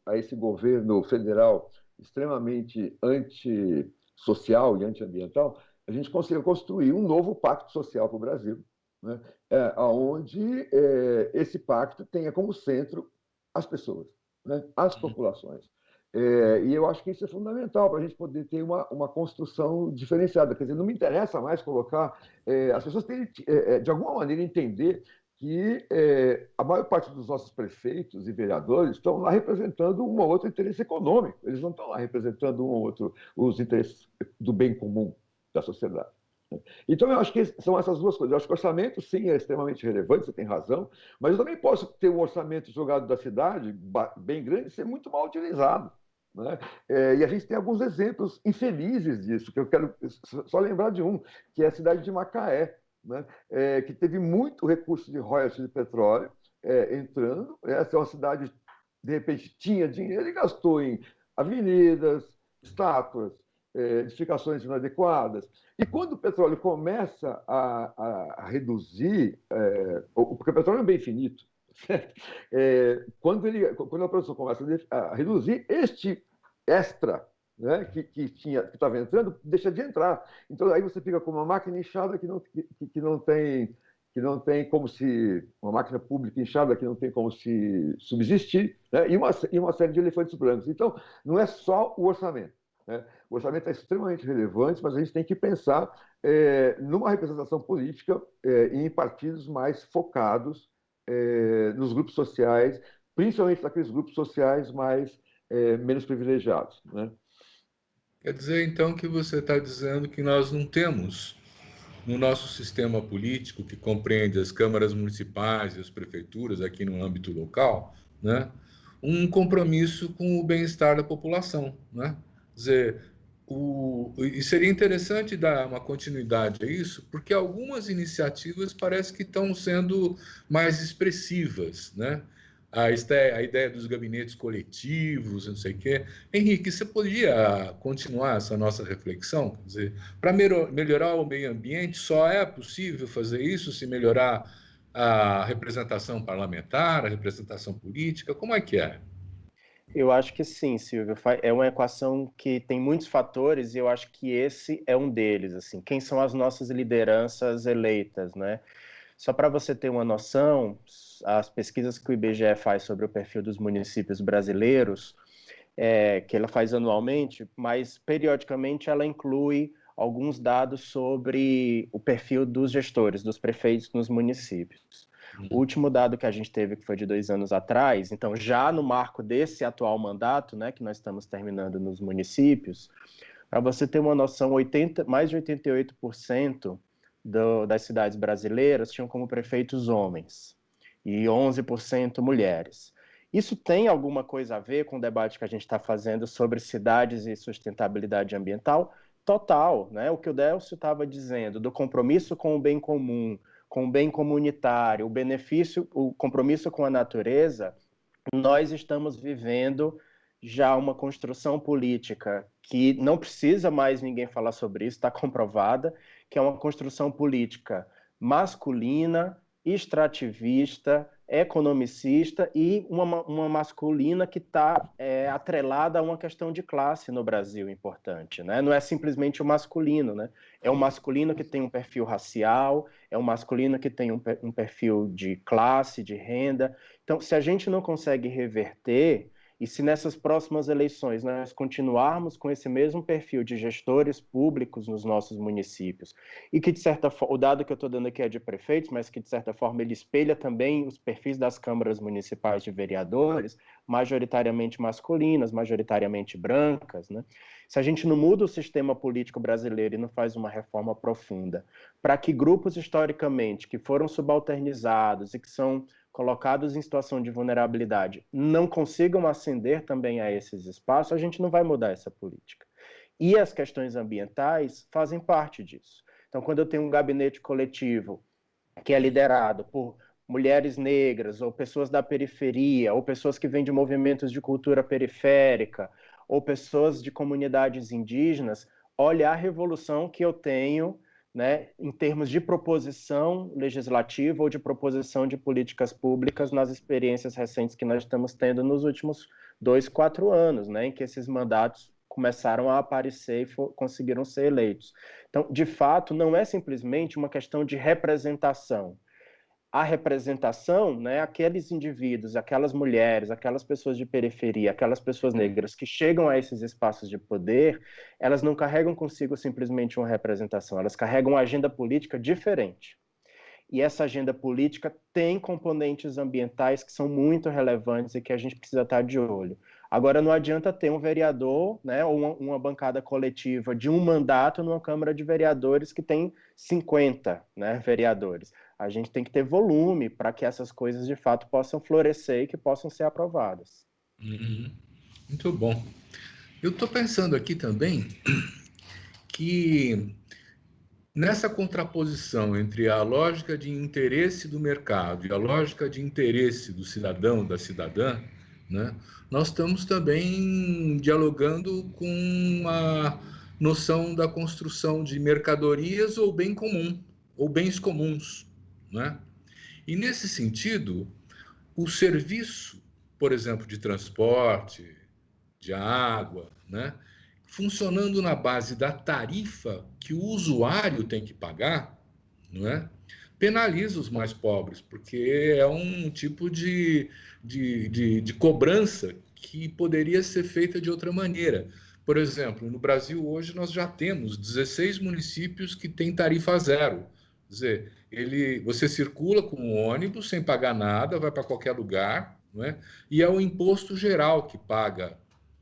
a esse governo federal extremamente antissocial e antiambiental, a gente consiga construir um novo pacto social para o Brasil, né? Onde esse pacto tenha como centro as pessoas, né? As populações. E eu acho que isso é fundamental para a gente poder ter uma construção diferenciada. Quer dizer, não me interessa mais colocar. As pessoas têm, de alguma maneira, entender que a maior parte dos nossos prefeitos e vereadores estão lá representando um ou outro interesse econômico. Eles não estão lá representando um ou outro os interesses do bem comum da sociedade. Então, eu acho que são essas duas coisas. Eu acho que o orçamento, sim, é extremamente relevante, você tem razão, mas eu também posso ter um orçamento jogado da cidade, bem grande, e ser muito mal utilizado. Né? E a gente tem alguns exemplos infelizes disso, que eu quero só lembrar de um, que é a cidade de Macaé, né? Que teve muito recurso de royalties de petróleo entrando. Essa é uma cidade, de repente, tinha dinheiro e gastou em avenidas, estátuas, edificações inadequadas. E quando o petróleo começa a reduzir, porque o petróleo é bem finito, quando a produção começa a reduzir, este extra, né, que estava entrando, deixa de entrar. Então, aí você fica com uma máquina inchada que não tem como se... Uma máquina pública inchada que não tem como se subsistir, né, e uma série de elefantes brancos. Então, não é só o orçamento. né? O orçamento é extremamente relevante, mas a gente tem que pensar numa representação política em partidos mais focados nos grupos sociais, principalmente naqueles grupos sociais mais menos privilegiados, né? Quer dizer, então, que você está dizendo que nós não temos, no nosso sistema político, que compreende as câmaras municipais e as prefeituras aqui no âmbito local, né, um compromisso com o bem-estar da população, né? Quer dizer, e seria interessante dar uma continuidade a isso, porque algumas iniciativas parece que estão sendo mais expressivas, né? A ideia dos gabinetes coletivos, não sei o quê. Henrique, você podia continuar essa nossa reflexão? Quer dizer, para melhorar o meio ambiente, só é possível fazer isso se melhorar a representação parlamentar, a representação política? Como é que é? Eu acho que sim, Silvio. É uma equação que tem muitos fatores e eu acho que esse é um deles. Assim, quem são as nossas lideranças eleitas, né? Só para você ter uma noção, as pesquisas que o IBGE faz sobre o perfil dos municípios brasileiros, que ela faz anualmente, mas periodicamente ela inclui alguns dados sobre o perfil dos gestores, dos prefeitos nos municípios. O último dado que a gente teve, que foi de 2 anos atrás, então já no marco desse atual mandato, né, que nós estamos terminando nos municípios, para você ter uma noção, mais de 88% das cidades brasileiras tinham como prefeitos homens e 11% mulheres. Isso tem alguma coisa a ver com o debate que a gente está fazendo sobre cidades e sustentabilidade ambiental? Total, né? O que o Delcio estava dizendo, do compromisso com o bem comum, com o bem comunitário, o benefício, o compromisso com a natureza, nós estamos vivendo já uma construção política que não precisa mais ninguém falar sobre isso, está comprovada, que é uma construção política masculina, extrativista, economicista e uma masculina que está atrelada a uma questão de classe no Brasil importante, né? Não é simplesmente o masculino, né? É um masculino que tem um perfil racial, é um masculino que tem um perfil de classe, de renda. Então, se a gente não consegue reverter, e se nessas próximas eleições nós continuarmos com esse mesmo perfil de gestores públicos nos nossos municípios, e que, de certa forma, o dado que eu estou dando aqui é de prefeitos, mas que, de certa forma, ele espelha também os perfis das câmaras municipais de vereadores, majoritariamente masculinas, majoritariamente brancas, né? Se a gente não muda o sistema político brasileiro e não faz uma reforma profunda, para que grupos historicamente que foram subalternizados e que são colocados em situação de vulnerabilidade não consigam ascender também a esses espaços, a gente não vai mudar essa política. E as questões ambientais fazem parte disso. Então, quando eu tenho um gabinete coletivo que é liderado por mulheres negras, ou pessoas da periferia, ou pessoas que vêm de movimentos de cultura periférica, ou pessoas de comunidades indígenas, olha a revolução que eu tenho, né, em termos de proposição legislativa ou de proposição de políticas públicas nas experiências recentes que nós estamos tendo nos últimos 2, 4 anos, né, em que esses mandatos começaram a aparecer e conseguiram ser eleitos. Então, de fato, não é simplesmente uma questão de representação. A representação, né, aqueles indivíduos, aquelas mulheres, aquelas pessoas de periferia, aquelas pessoas negras que chegam a esses espaços de poder, elas não carregam consigo simplesmente uma representação, elas carregam uma agenda política diferente. E essa agenda política tem componentes ambientais que são muito relevantes e que a gente precisa estar de olho. Agora, não adianta ter um vereador, né, ou uma bancada coletiva de um mandato numa Câmara de Vereadores que tem 50, né, vereadores. A gente tem que ter volume para que essas coisas, de fato, possam florescer e que possam ser aprovadas. Uhum. Muito bom. Eu estou pensando aqui também que nessa contraposição entre a lógica de interesse do mercado e a lógica de interesse do cidadão, da cidadã, né, nós estamos também dialogando com a noção da construção de mercadorias ou bem comum, ou bens comuns, né? E nesse sentido, o serviço, por exemplo, de transporte, de água, né, funcionando na base da tarifa que o usuário tem que pagar, não é? Penaliza os mais pobres, porque é um tipo de cobrança que poderia ser feita de outra maneira. Por exemplo, no Brasil hoje nós já temos 16 municípios que têm tarifa zero. Quer dizer, você circula com um ônibus sem pagar nada, vai para qualquer lugar, não é? E é o imposto geral que paga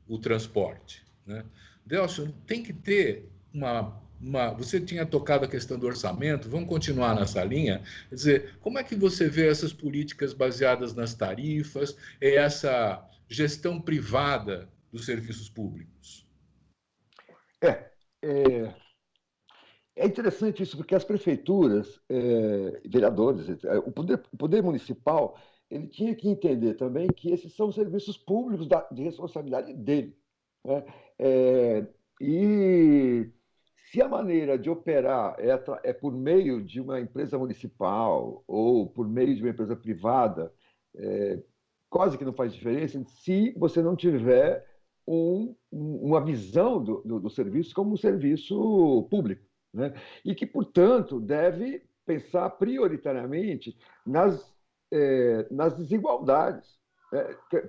o transporte, né? Delcio, tem que ter você tinha tocado a questão do orçamento, vamos continuar nessa linha. Quer dizer, como é que você vê essas políticas baseadas nas tarifas, essa gestão privada dos serviços públicos? É, é, é interessante isso, porque as prefeituras, vereadores, o poder municipal, ele tinha que entender também que esses são serviços públicos de responsabilidade dele, né? É, e se a maneira de operar é por meio de uma empresa municipal ou por meio de uma empresa privada, quase que não faz diferença se você não tiver uma visão do serviço como um serviço público, né? E que, portanto, deve pensar prioritariamente nas desigualdades.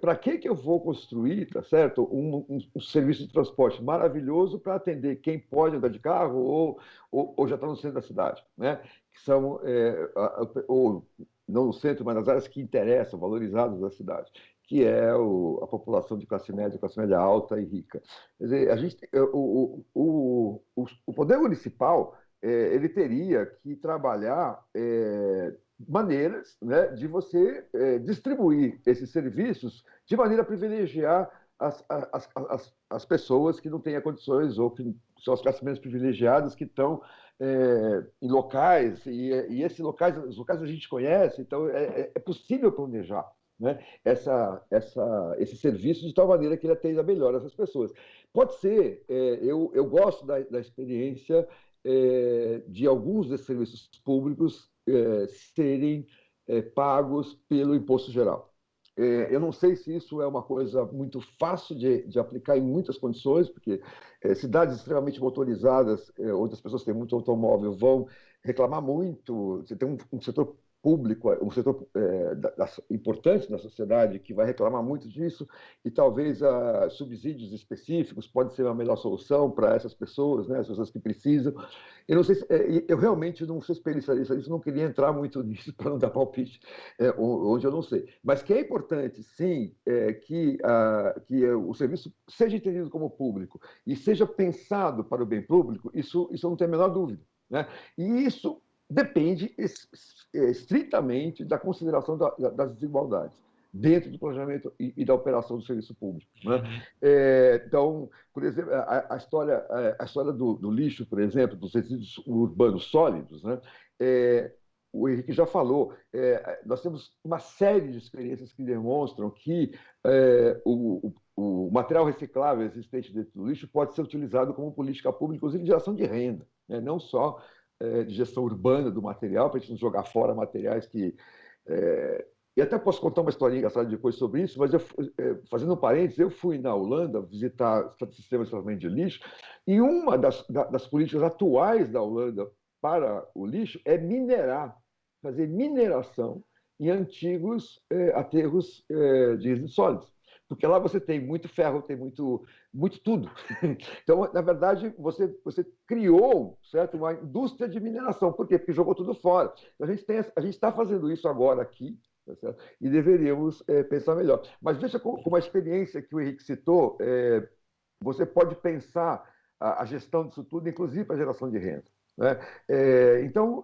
Para que eu vou construir, tá certo, um serviço de transporte maravilhoso para atender quem pode andar de carro ou já está no centro da cidade, né? Que são ou não no centro, mas nas áreas que interessam, valorizadas da cidade, que é a população de classe média alta e rica. Quer dizer, o poder municipal ele teria que trabalhar maneiras, né, de você distribuir esses serviços de maneira a privilegiar as pessoas que não têm condições ou que são as classes menos privilegiadas que estão em locais, e esses locais, os locais a gente conhece, então é possível planejar, né, esse serviço de tal maneira que ele atenda melhor essas pessoas. Pode ser, eu gosto da experiência de alguns desses serviços públicos serem pagos pelo imposto geral. Eu não sei se isso é uma coisa muito fácil de aplicar em muitas condições, porque cidades extremamente motorizadas, onde as pessoas têm muito automóvel, vão reclamar muito. Você tem um setor público, um setor importante na sociedade que vai reclamar muito disso, e talvez subsídios específicos podem ser a melhor solução para essas pessoas, né, as pessoas que precisam. Eu não sei eu realmente não sou especialista nisso, não queria entrar muito nisso para não dar palpite, onde eu não sei. Mas que é importante, sim, que o serviço seja entendido como público e seja pensado para o bem público, isso não tem a menor dúvida, né? E isso depende estritamente da consideração das desigualdades dentro do planejamento e da operação do serviço público, né? Então, por exemplo, a história do lixo, por exemplo, dos resíduos urbanos sólidos, né? O Henrique já falou, nós temos uma série de experiências que demonstram que o material reciclável existente dentro do lixo pode ser utilizado como política pública, inclusive de geração de renda, né? Não só de gestão urbana do material, para a gente não jogar fora materiais que e até posso contar uma historinha engraçada depois sobre isso, mas fazendo um parênteses, eu fui na Holanda visitar o sistema de tratamento de lixo, e uma das políticas atuais da Holanda para o lixo é fazer mineração em antigos aterros de resíduos sólidos. Porque lá você tem muito ferro, tem muito tudo. Então, na verdade, você criou, certo, uma indústria de mineração. Por quê? Porque jogou tudo fora. Então, a gente está fazendo isso agora aqui, tá, e deveríamos pensar melhor. Mas veja como a experiência que o Henrique citou, você pode pensar a gestão disso tudo, inclusive para a geração de renda, né? Então,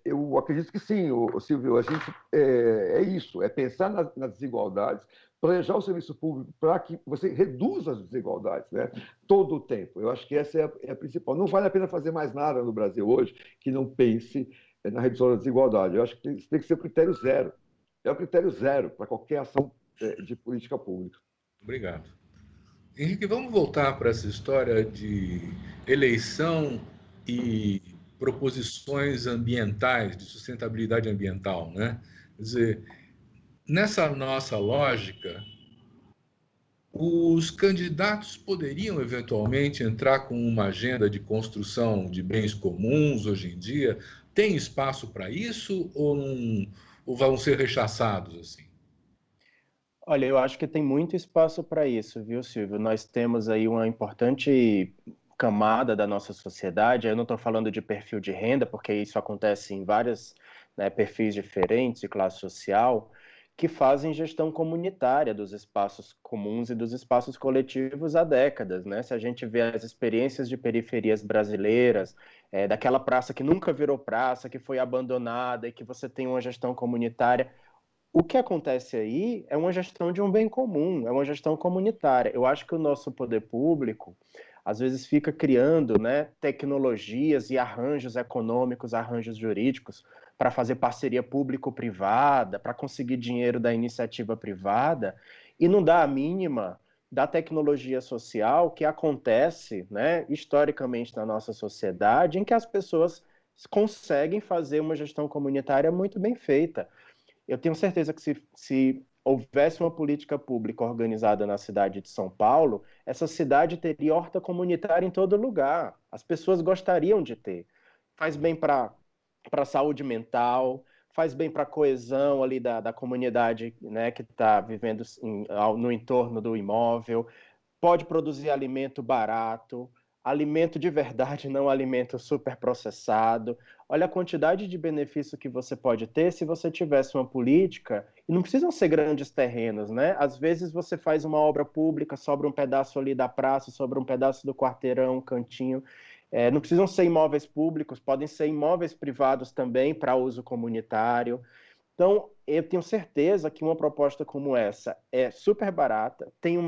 eu acredito que sim, Silvio, a gente é isso, é pensar nas desigualdades, planejar o serviço público para que você reduza as desigualdades, né, todo o tempo. Eu acho que essa é a principal. Não vale a pena fazer mais nada no Brasil hoje que não pense na redução da desigualdade. Eu acho que tem que ser o critério zero. É o critério zero para qualquer ação de política pública. Obrigado. Henrique, vamos voltar para essa história de eleição e proposições ambientais, de sustentabilidade ambiental, né? Quer dizer, nessa nossa lógica, os candidatos poderiam eventualmente entrar com uma agenda de construção de bens comuns hoje em dia? Tem espaço para isso ou vão ser rechaçados assim? Olha, eu acho que tem muito espaço para isso, viu, Silvio? Nós temos aí uma importante camada da nossa sociedade. Eu não estou falando de perfil de renda, porque isso acontece em vários, né, perfis diferentes de classe social, que fazem gestão comunitária dos espaços comuns e dos espaços coletivos há décadas, né? Se a gente vê as experiências de periferias brasileiras, daquela praça que nunca virou praça, que foi abandonada e que você tem uma gestão comunitária, o que acontece aí é uma gestão de um bem comum, é uma gestão comunitária. Eu acho que o nosso poder público, às vezes, fica criando, né, tecnologias e arranjos econômicos, arranjos jurídicos, para fazer parceria público-privada, para conseguir dinheiro da iniciativa privada, e não dá a mínima da tecnologia social que acontece, né, historicamente na nossa sociedade, em que as pessoas conseguem fazer uma gestão comunitária muito bem feita. Eu tenho certeza que se houvesse uma política pública organizada na cidade de São Paulo, essa cidade teria horta comunitária em todo lugar. As pessoas gostariam de ter. Faz bem para a saúde mental, faz bem para a coesão ali da comunidade, né, que está vivendo no entorno do imóvel, pode produzir alimento barato, alimento de verdade, não alimento superprocessado. Olha a quantidade de benefício que você pode ter se você tivesse uma política, e não precisam ser grandes terrenos, né? Às vezes você faz uma obra pública, sobra um pedaço ali da praça, sobra um pedaço do quarteirão, um cantinho. Não precisam ser imóveis públicos, podem ser imóveis privados também para uso comunitário. Então, eu tenho certeza que uma proposta como essa é super barata, teria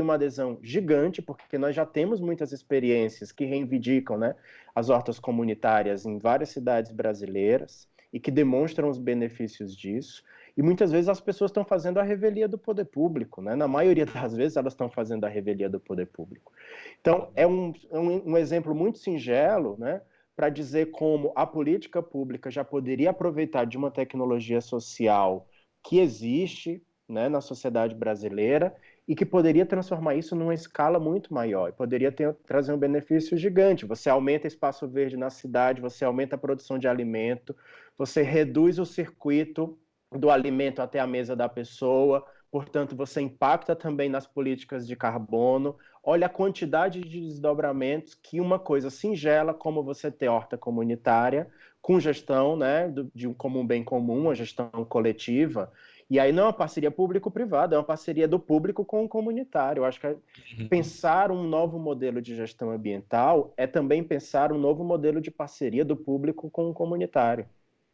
uma adesão gigante, porque nós já temos muitas experiências que reivindicam, né, as hortas comunitárias em várias cidades brasileiras e que demonstram os benefícios disso. E muitas vezes as pessoas estão fazendo a revelia do poder público, né? Na maioria das vezes elas estão fazendo a revelia do poder público. Então, é um exemplo muito singelo, né, para dizer como a política pública já poderia aproveitar de uma tecnologia social que existe, né, na sociedade brasileira e que poderia transformar isso numa escala muito maior e poderia trazer um benefício gigante. Você aumenta espaço verde na cidade, você aumenta a produção de alimento, você reduz o circuito do alimento até a mesa da pessoa, portanto, você impacta também nas políticas de carbono. Olha a quantidade de desdobramentos que uma coisa singela, como você ter horta comunitária, com gestão, né, como um bem comum, uma gestão coletiva, e aí não é uma parceria público-privada, é uma parceria do público com o comunitário. Eu acho que pensar um novo modelo de gestão ambiental é também pensar um novo modelo de parceria do público com o comunitário.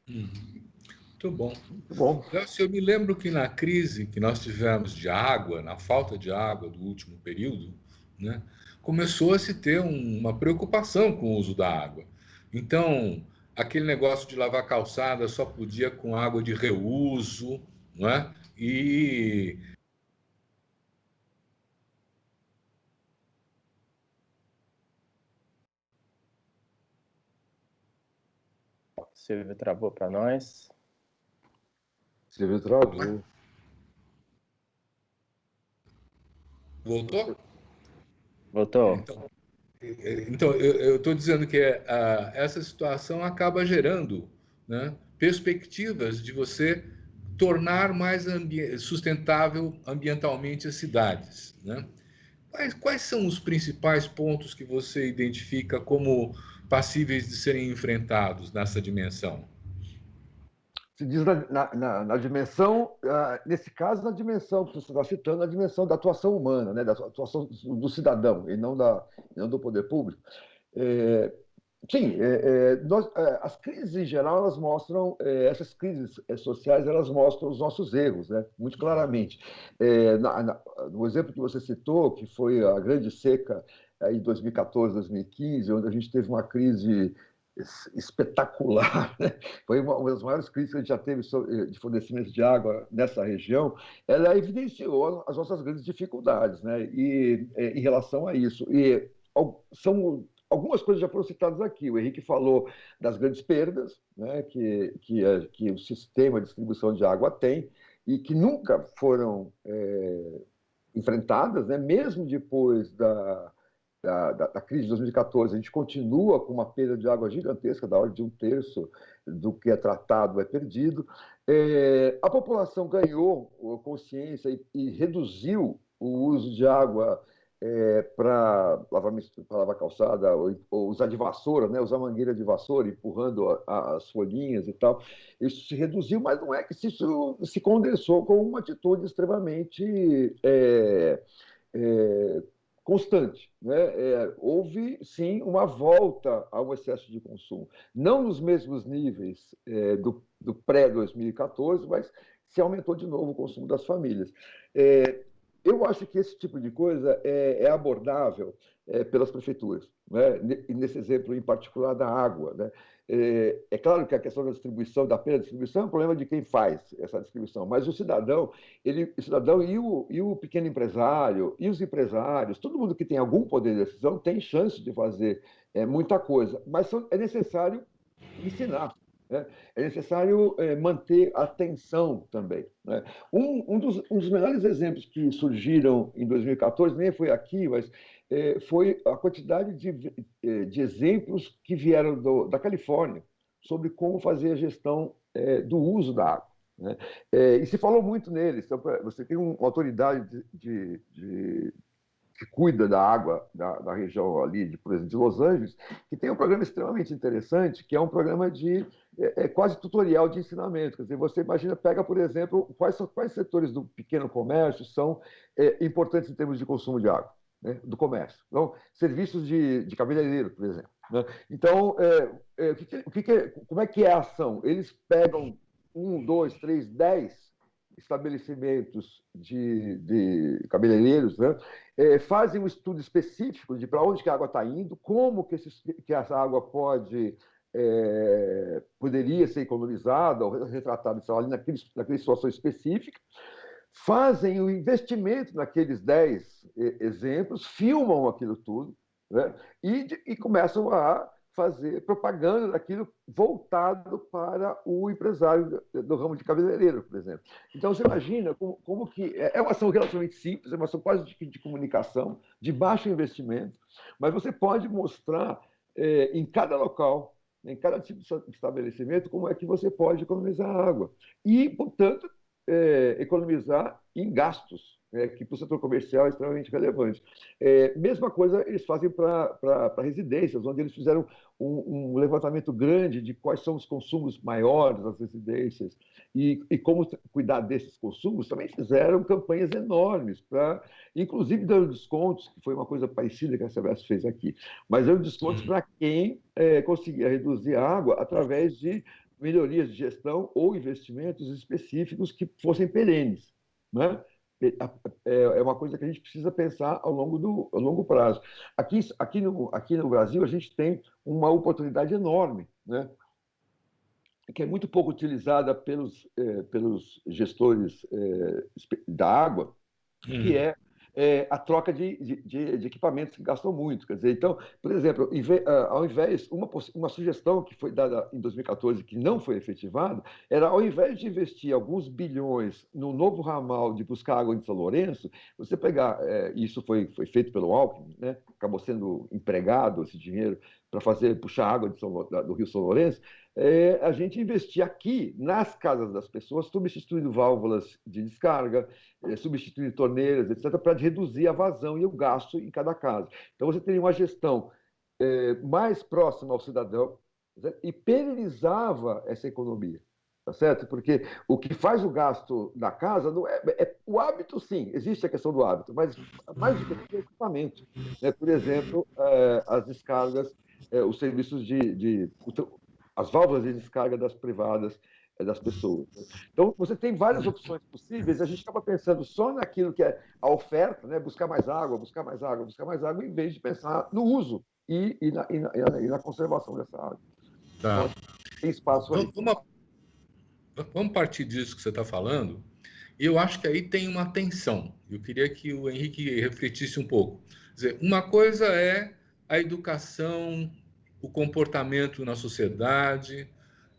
Muito bom. Muito bom. Eu me lembro que na crise que nós tivemos de água, na falta de água do último período, né, começou a se ter uma preocupação com o uso da água. Então, aquele negócio de lavar calçada só podia com água de reuso, não é? E Silvio travou para nós. Silvio travou. voltou? Voltou? Então, eu estou dizendo que essa situação acaba gerando, né, perspectivas de você tornar mais sustentável ambientalmente as cidades. Né? Quais são os principais pontos que você identifica como passíveis de serem enfrentados nessa dimensão? Se diz na dimensão, nesse caso, na dimensão que você está citando, na dimensão da atuação humana, né, da atuação do cidadão, e não do poder público. É, sim, as crises em geral, elas mostram, essas crises sociais, elas mostram os nossos erros, né, muito claramente. No exemplo que você citou, que foi a grande seca em 2014, 2015, onde a gente teve uma crise espetacular, né? Foi uma das maiores crises que a gente já teve de fornecimento de água nessa região. Ela evidenciou as nossas grandes dificuldades, né? E em relação a isso, e são algumas coisas já foram citadas aqui. O Henrique falou das grandes perdas, né, que o sistema de distribuição de água tem e que nunca foram enfrentadas, né, mesmo depois da crise de 2014, a gente continua com uma perda de água gigantesca, da ordem de 1/3 do que é tratado é perdido. A população ganhou consciência e reduziu o uso de água para lavar calçada, ou usar de vassoura, né? Usar mangueira de vassoura, empurrando as folhinhas e tal. Isso se reduziu, mas não é que isso se condensou com uma atitude extremamente é, constante. Né? Houve, sim, uma volta ao excesso de consumo. Não nos mesmos níveis do pré-2014, mas se aumentou de novo o consumo das famílias. Eu acho que esse tipo de coisa é abordável pelas prefeituras, né? Nesse exemplo em particular da água. Né? Claro que a questão da distribuição, da plena distribuição, é um problema de quem faz essa distribuição, mas o cidadão e o pequeno empresário, e os empresários, todo mundo que tem algum poder de decisão tem chance de fazer muita coisa, mas é necessário ensinar. Né? É necessário manter a atenção também. Né? Um dos melhores exemplos que surgiram em 2014, nem foi aqui, mas foi a quantidade de exemplos que vieram da Califórnia sobre como fazer a gestão do uso da água. Né? E se falou muito neles. Então, você tem uma autoridade que cuida da água da região ali, por exemplo, de Los Angeles, que tem um programa extremamente interessante, que é um programa de quase tutorial de ensinamento. Quer dizer, você imagina, pega, por exemplo, quais setores do pequeno comércio são importantes em termos de consumo de água, né, do comércio. Então, serviços de cabeleireiro, por exemplo. Né? Então, como é que é a ação? Eles pegam 1, 2, 3, 10 estabelecimentos de cabeleireiros, né? Fazem um estudo específico de para onde que a água está indo, como que essa água poderia ser economizada ou retratada ali naquela situação específica, fazem o investimento naqueles 10 exemplos, filmam aquilo tudo, né? E começam a fazer propaganda daquilo voltado para o empresário do ramo de cabeleireiro, por exemplo. Então, você imagina como que é uma ação relativamente simples, é uma ação quase de comunicação, de baixo investimento, mas você pode mostrar em cada local, em cada tipo de estabelecimento, como é que você pode economizar água. E, portanto, economizar em gastos, que para o setor comercial é extremamente relevante. Mesma coisa eles fazem para residências, onde eles fizeram um levantamento grande de quais são os consumos maiores das residências e como cuidar desses consumos. Também fizeram campanhas enormes, inclusive dando descontos, que foi uma coisa parecida que a CBS fez aqui, mas dando descontos para quem conseguia reduzir a água através de melhorias de gestão ou investimentos específicos que fossem perenes. Né? É uma coisa que a gente precisa pensar ao longo prazo. Aqui no Brasil, a gente tem uma oportunidade enorme, né? Que é muito pouco utilizada pelos gestores da água, que é a troca de equipamentos que gastam muito. Quer dizer, então, por exemplo, ao invés, uma sugestão que foi dada em 2014, que não foi efetivada, era, ao invés de investir alguns bilhões no novo ramal de buscar água em São Lourenço, você pegar, isso foi feito pelo Alckmin, né? Acabou sendo empregado esse dinheiro para puxar água do Rio São Lourenço, a gente investir aqui nas casas das pessoas, substituindo válvulas de descarga, substituindo torneiras, etc., para reduzir a vazão e o gasto em cada casa. Então, você teria uma gestão mais próxima ao cidadão, certo? E perenizava essa economia. Tá certo? Porque o que faz o gasto na casa não o hábito, sim, existe a questão do hábito, mas mais do que isso é o equipamento. Né? Por exemplo, as descargas, os serviços as válvulas de descarga das privadas das pessoas. Então, você tem várias opções possíveis, a gente acaba pensando só naquilo que é a oferta, né? Buscar mais água, buscar mais água, buscar mais água, em vez de pensar no uso e na conservação dessa água. Tá. Então, tem espaço aí. Vamos partir disso que você está falando. E eu acho que aí tem uma tensão. Eu queria que o Henrique refletisse um pouco. Quer dizer, uma coisa é a educação, o comportamento na sociedade,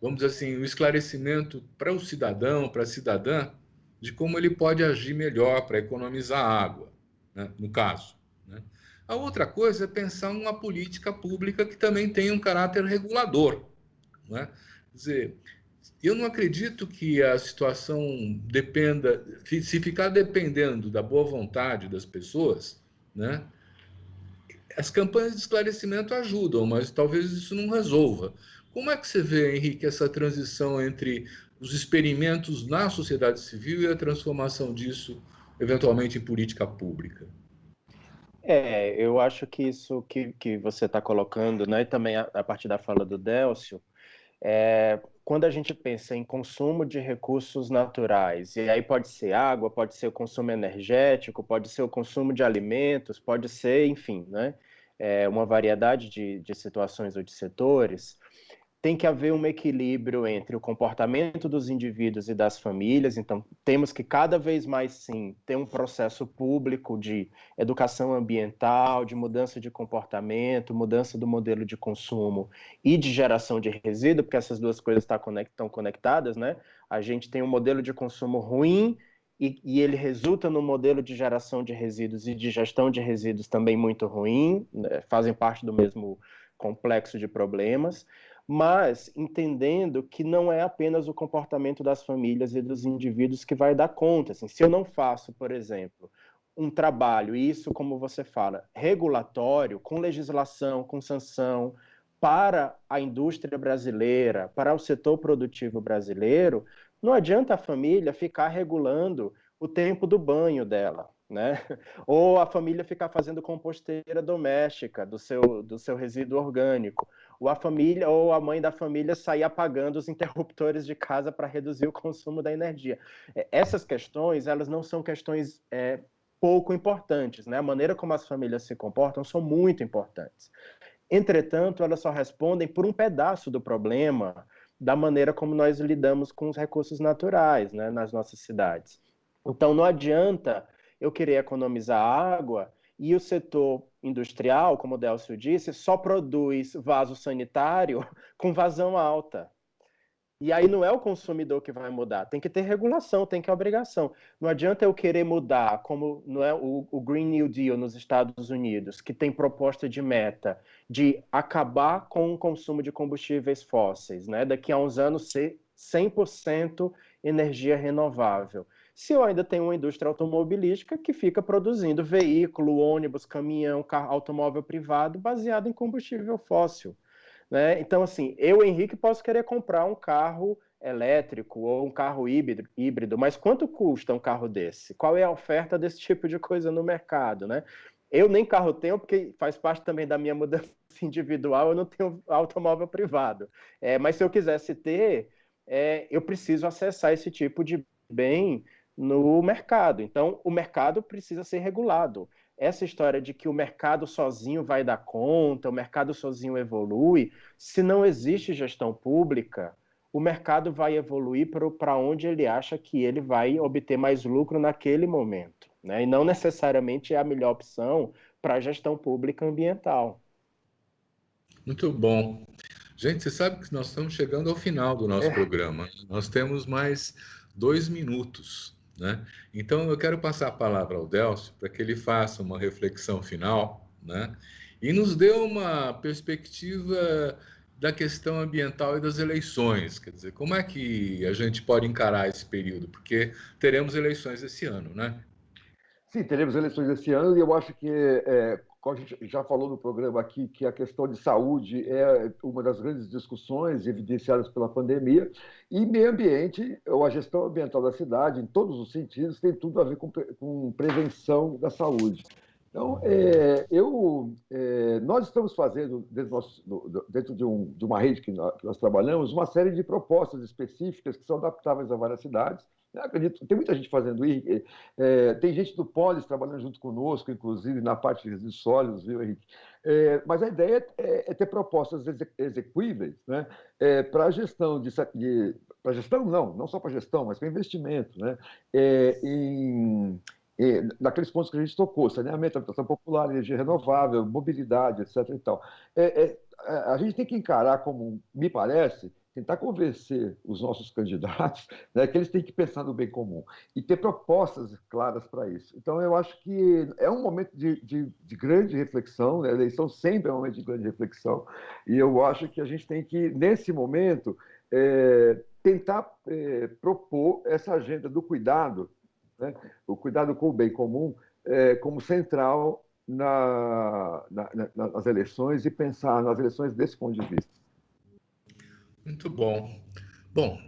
vamos dizer assim, o esclarecimento para o cidadão, para a cidadã, de como ele pode agir melhor para economizar água, né, no caso. Né? A outra coisa é pensar uma política pública que também tenha um caráter regulador, não é? Quer dizer, eu não acredito que a situação dependa, se ficar dependendo da boa vontade das pessoas, né? As campanhas de esclarecimento ajudam, mas talvez isso não resolva. Como é que você vê, Henrique, essa transição entre os experimentos na sociedade civil e a transformação disso, eventualmente, em política pública? Eu acho que isso que você está colocando, né, e também a partir da fala do Délcio, quando a gente pensa em consumo de recursos naturais, e aí pode ser água, pode ser o consumo energético, pode ser o consumo de alimentos, pode ser, enfim, né, uma variedade de situações ou de setores, tem que haver um equilíbrio entre o comportamento dos indivíduos e das famílias, então temos que cada vez mais, sim, ter um processo público de educação ambiental, de mudança de comportamento, mudança do modelo de consumo e de geração de resíduo, porque essas duas coisas estão conectadas, né? A gente tem um modelo de consumo ruim e ele resulta num modelo de geração de resíduos e de gestão de resíduos também muito ruim, né? Fazem parte do mesmo complexo de problemas, mas entendendo que não é apenas o comportamento das famílias e dos indivíduos que vai dar conta. Assim, se eu não faço, por exemplo, um trabalho, e isso, como você fala, regulatório, com legislação, com sanção, para a indústria brasileira, para o setor produtivo brasileiro, não adianta a família ficar regulando o tempo do banho dela, né? Ou a família ficar fazendo composteira doméstica do seu resíduo orgânico, ou a família ou a mãe da família sair apagando os interruptores de casa para reduzir o consumo da energia. Essas questões, elas não são questões pouco importantes, né? A maneira como as famílias se comportam são muito importantes. Entretanto, elas só respondem por um pedaço do problema da maneira como nós lidamos com os recursos naturais, né, nas nossas cidades. Então, não adianta eu querer economizar água e o setor industrial, como o Délcio disse, só produz vaso sanitário com vazão alta. E aí não é o consumidor que vai mudar, tem que ter regulação, tem que ter obrigação. Não adianta eu querer mudar, como não é o Green New Deal nos Estados Unidos, que tem proposta de meta de acabar com o consumo de combustíveis fósseis, né? Daqui a uns anos ser 100% energia renovável. Se eu ainda tenho uma indústria automobilística que fica produzindo veículo, ônibus, caminhão, carro, automóvel privado baseado em combustível fóssil. Né? Então, assim, eu, Henrique, posso querer comprar um carro elétrico ou um carro híbrido, mas quanto custa um carro desse? Qual é a oferta desse tipo de coisa no mercado, né? Eu nem carro tenho, porque faz parte também da minha mudança individual, eu não tenho automóvel privado. Mas se eu quisesse ter, eu preciso acessar esse tipo de bem no mercado. Então, o mercado precisa ser regulado. Essa história de que o mercado sozinho vai dar conta, o mercado sozinho evolui, se não existe gestão pública, o mercado vai evoluir para onde ele acha que ele vai obter mais lucro naquele momento, né? E não necessariamente é a melhor opção para a gestão pública ambiental. Muito bom. Gente, você sabe que nós estamos chegando ao final do nosso programa. Nós temos mais 2 minutos, né? Então, eu quero passar a palavra ao Délcio para que ele faça uma reflexão final, né? E nos dê uma perspectiva da questão ambiental e das eleições. Quer dizer, como é que a gente pode encarar esse período? Porque teremos eleições esse ano, né? Sim, teremos eleições esse ano e eu acho que, como a gente já falou no programa aqui, que a questão de saúde é uma das grandes discussões evidenciadas pela pandemia e meio ambiente, ou a gestão ambiental da cidade, em todos os sentidos, tem tudo a ver com prevenção da saúde. Então, nós estamos fazendo, dentro de uma rede que nós trabalhamos, uma série de propostas específicas que são adaptáveis a várias cidades. Eu acredito, tem muita gente fazendo isso, tem gente do Polis trabalhando junto conosco, inclusive na parte de resíduos sólidos, viu, Henrique? Mas a ideia é ter propostas execuíveis, né, para a gestão para gestão, não só para gestão, mas para investimento, né, naqueles pontos que a gente tocou, saneamento, habitação popular, energia renovável, mobilidade, etc. E tal. A gente tem que encarar como, me parece, tentar convencer os nossos candidatos, né, que eles têm que pensar no bem comum e ter propostas claras para isso. Então, eu acho que é um momento de grande reflexão, né? A eleição sempre é um momento de grande reflexão, e eu acho que a gente tem que, nesse momento, tentar propor essa agenda do cuidado, né? O cuidado com o bem comum, como central nas eleições e pensar nas eleições desse ponto de vista. Muito bom. Bom,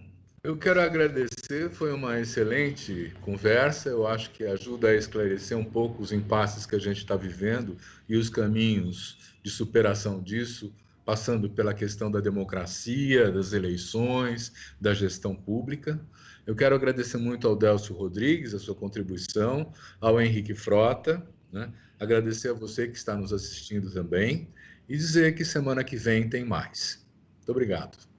eu quero agradecer, foi uma excelente conversa, eu acho que ajuda a esclarecer um pouco os impasses que a gente está vivendo e os caminhos de superação disso, passando pela questão da democracia, das eleições, da gestão pública. Eu quero agradecer muito ao Délcio Rodrigues, a sua contribuição, ao Henrique Frota, né? Agradecer a você que está nos assistindo também e dizer que semana que vem tem mais. Muito obrigado.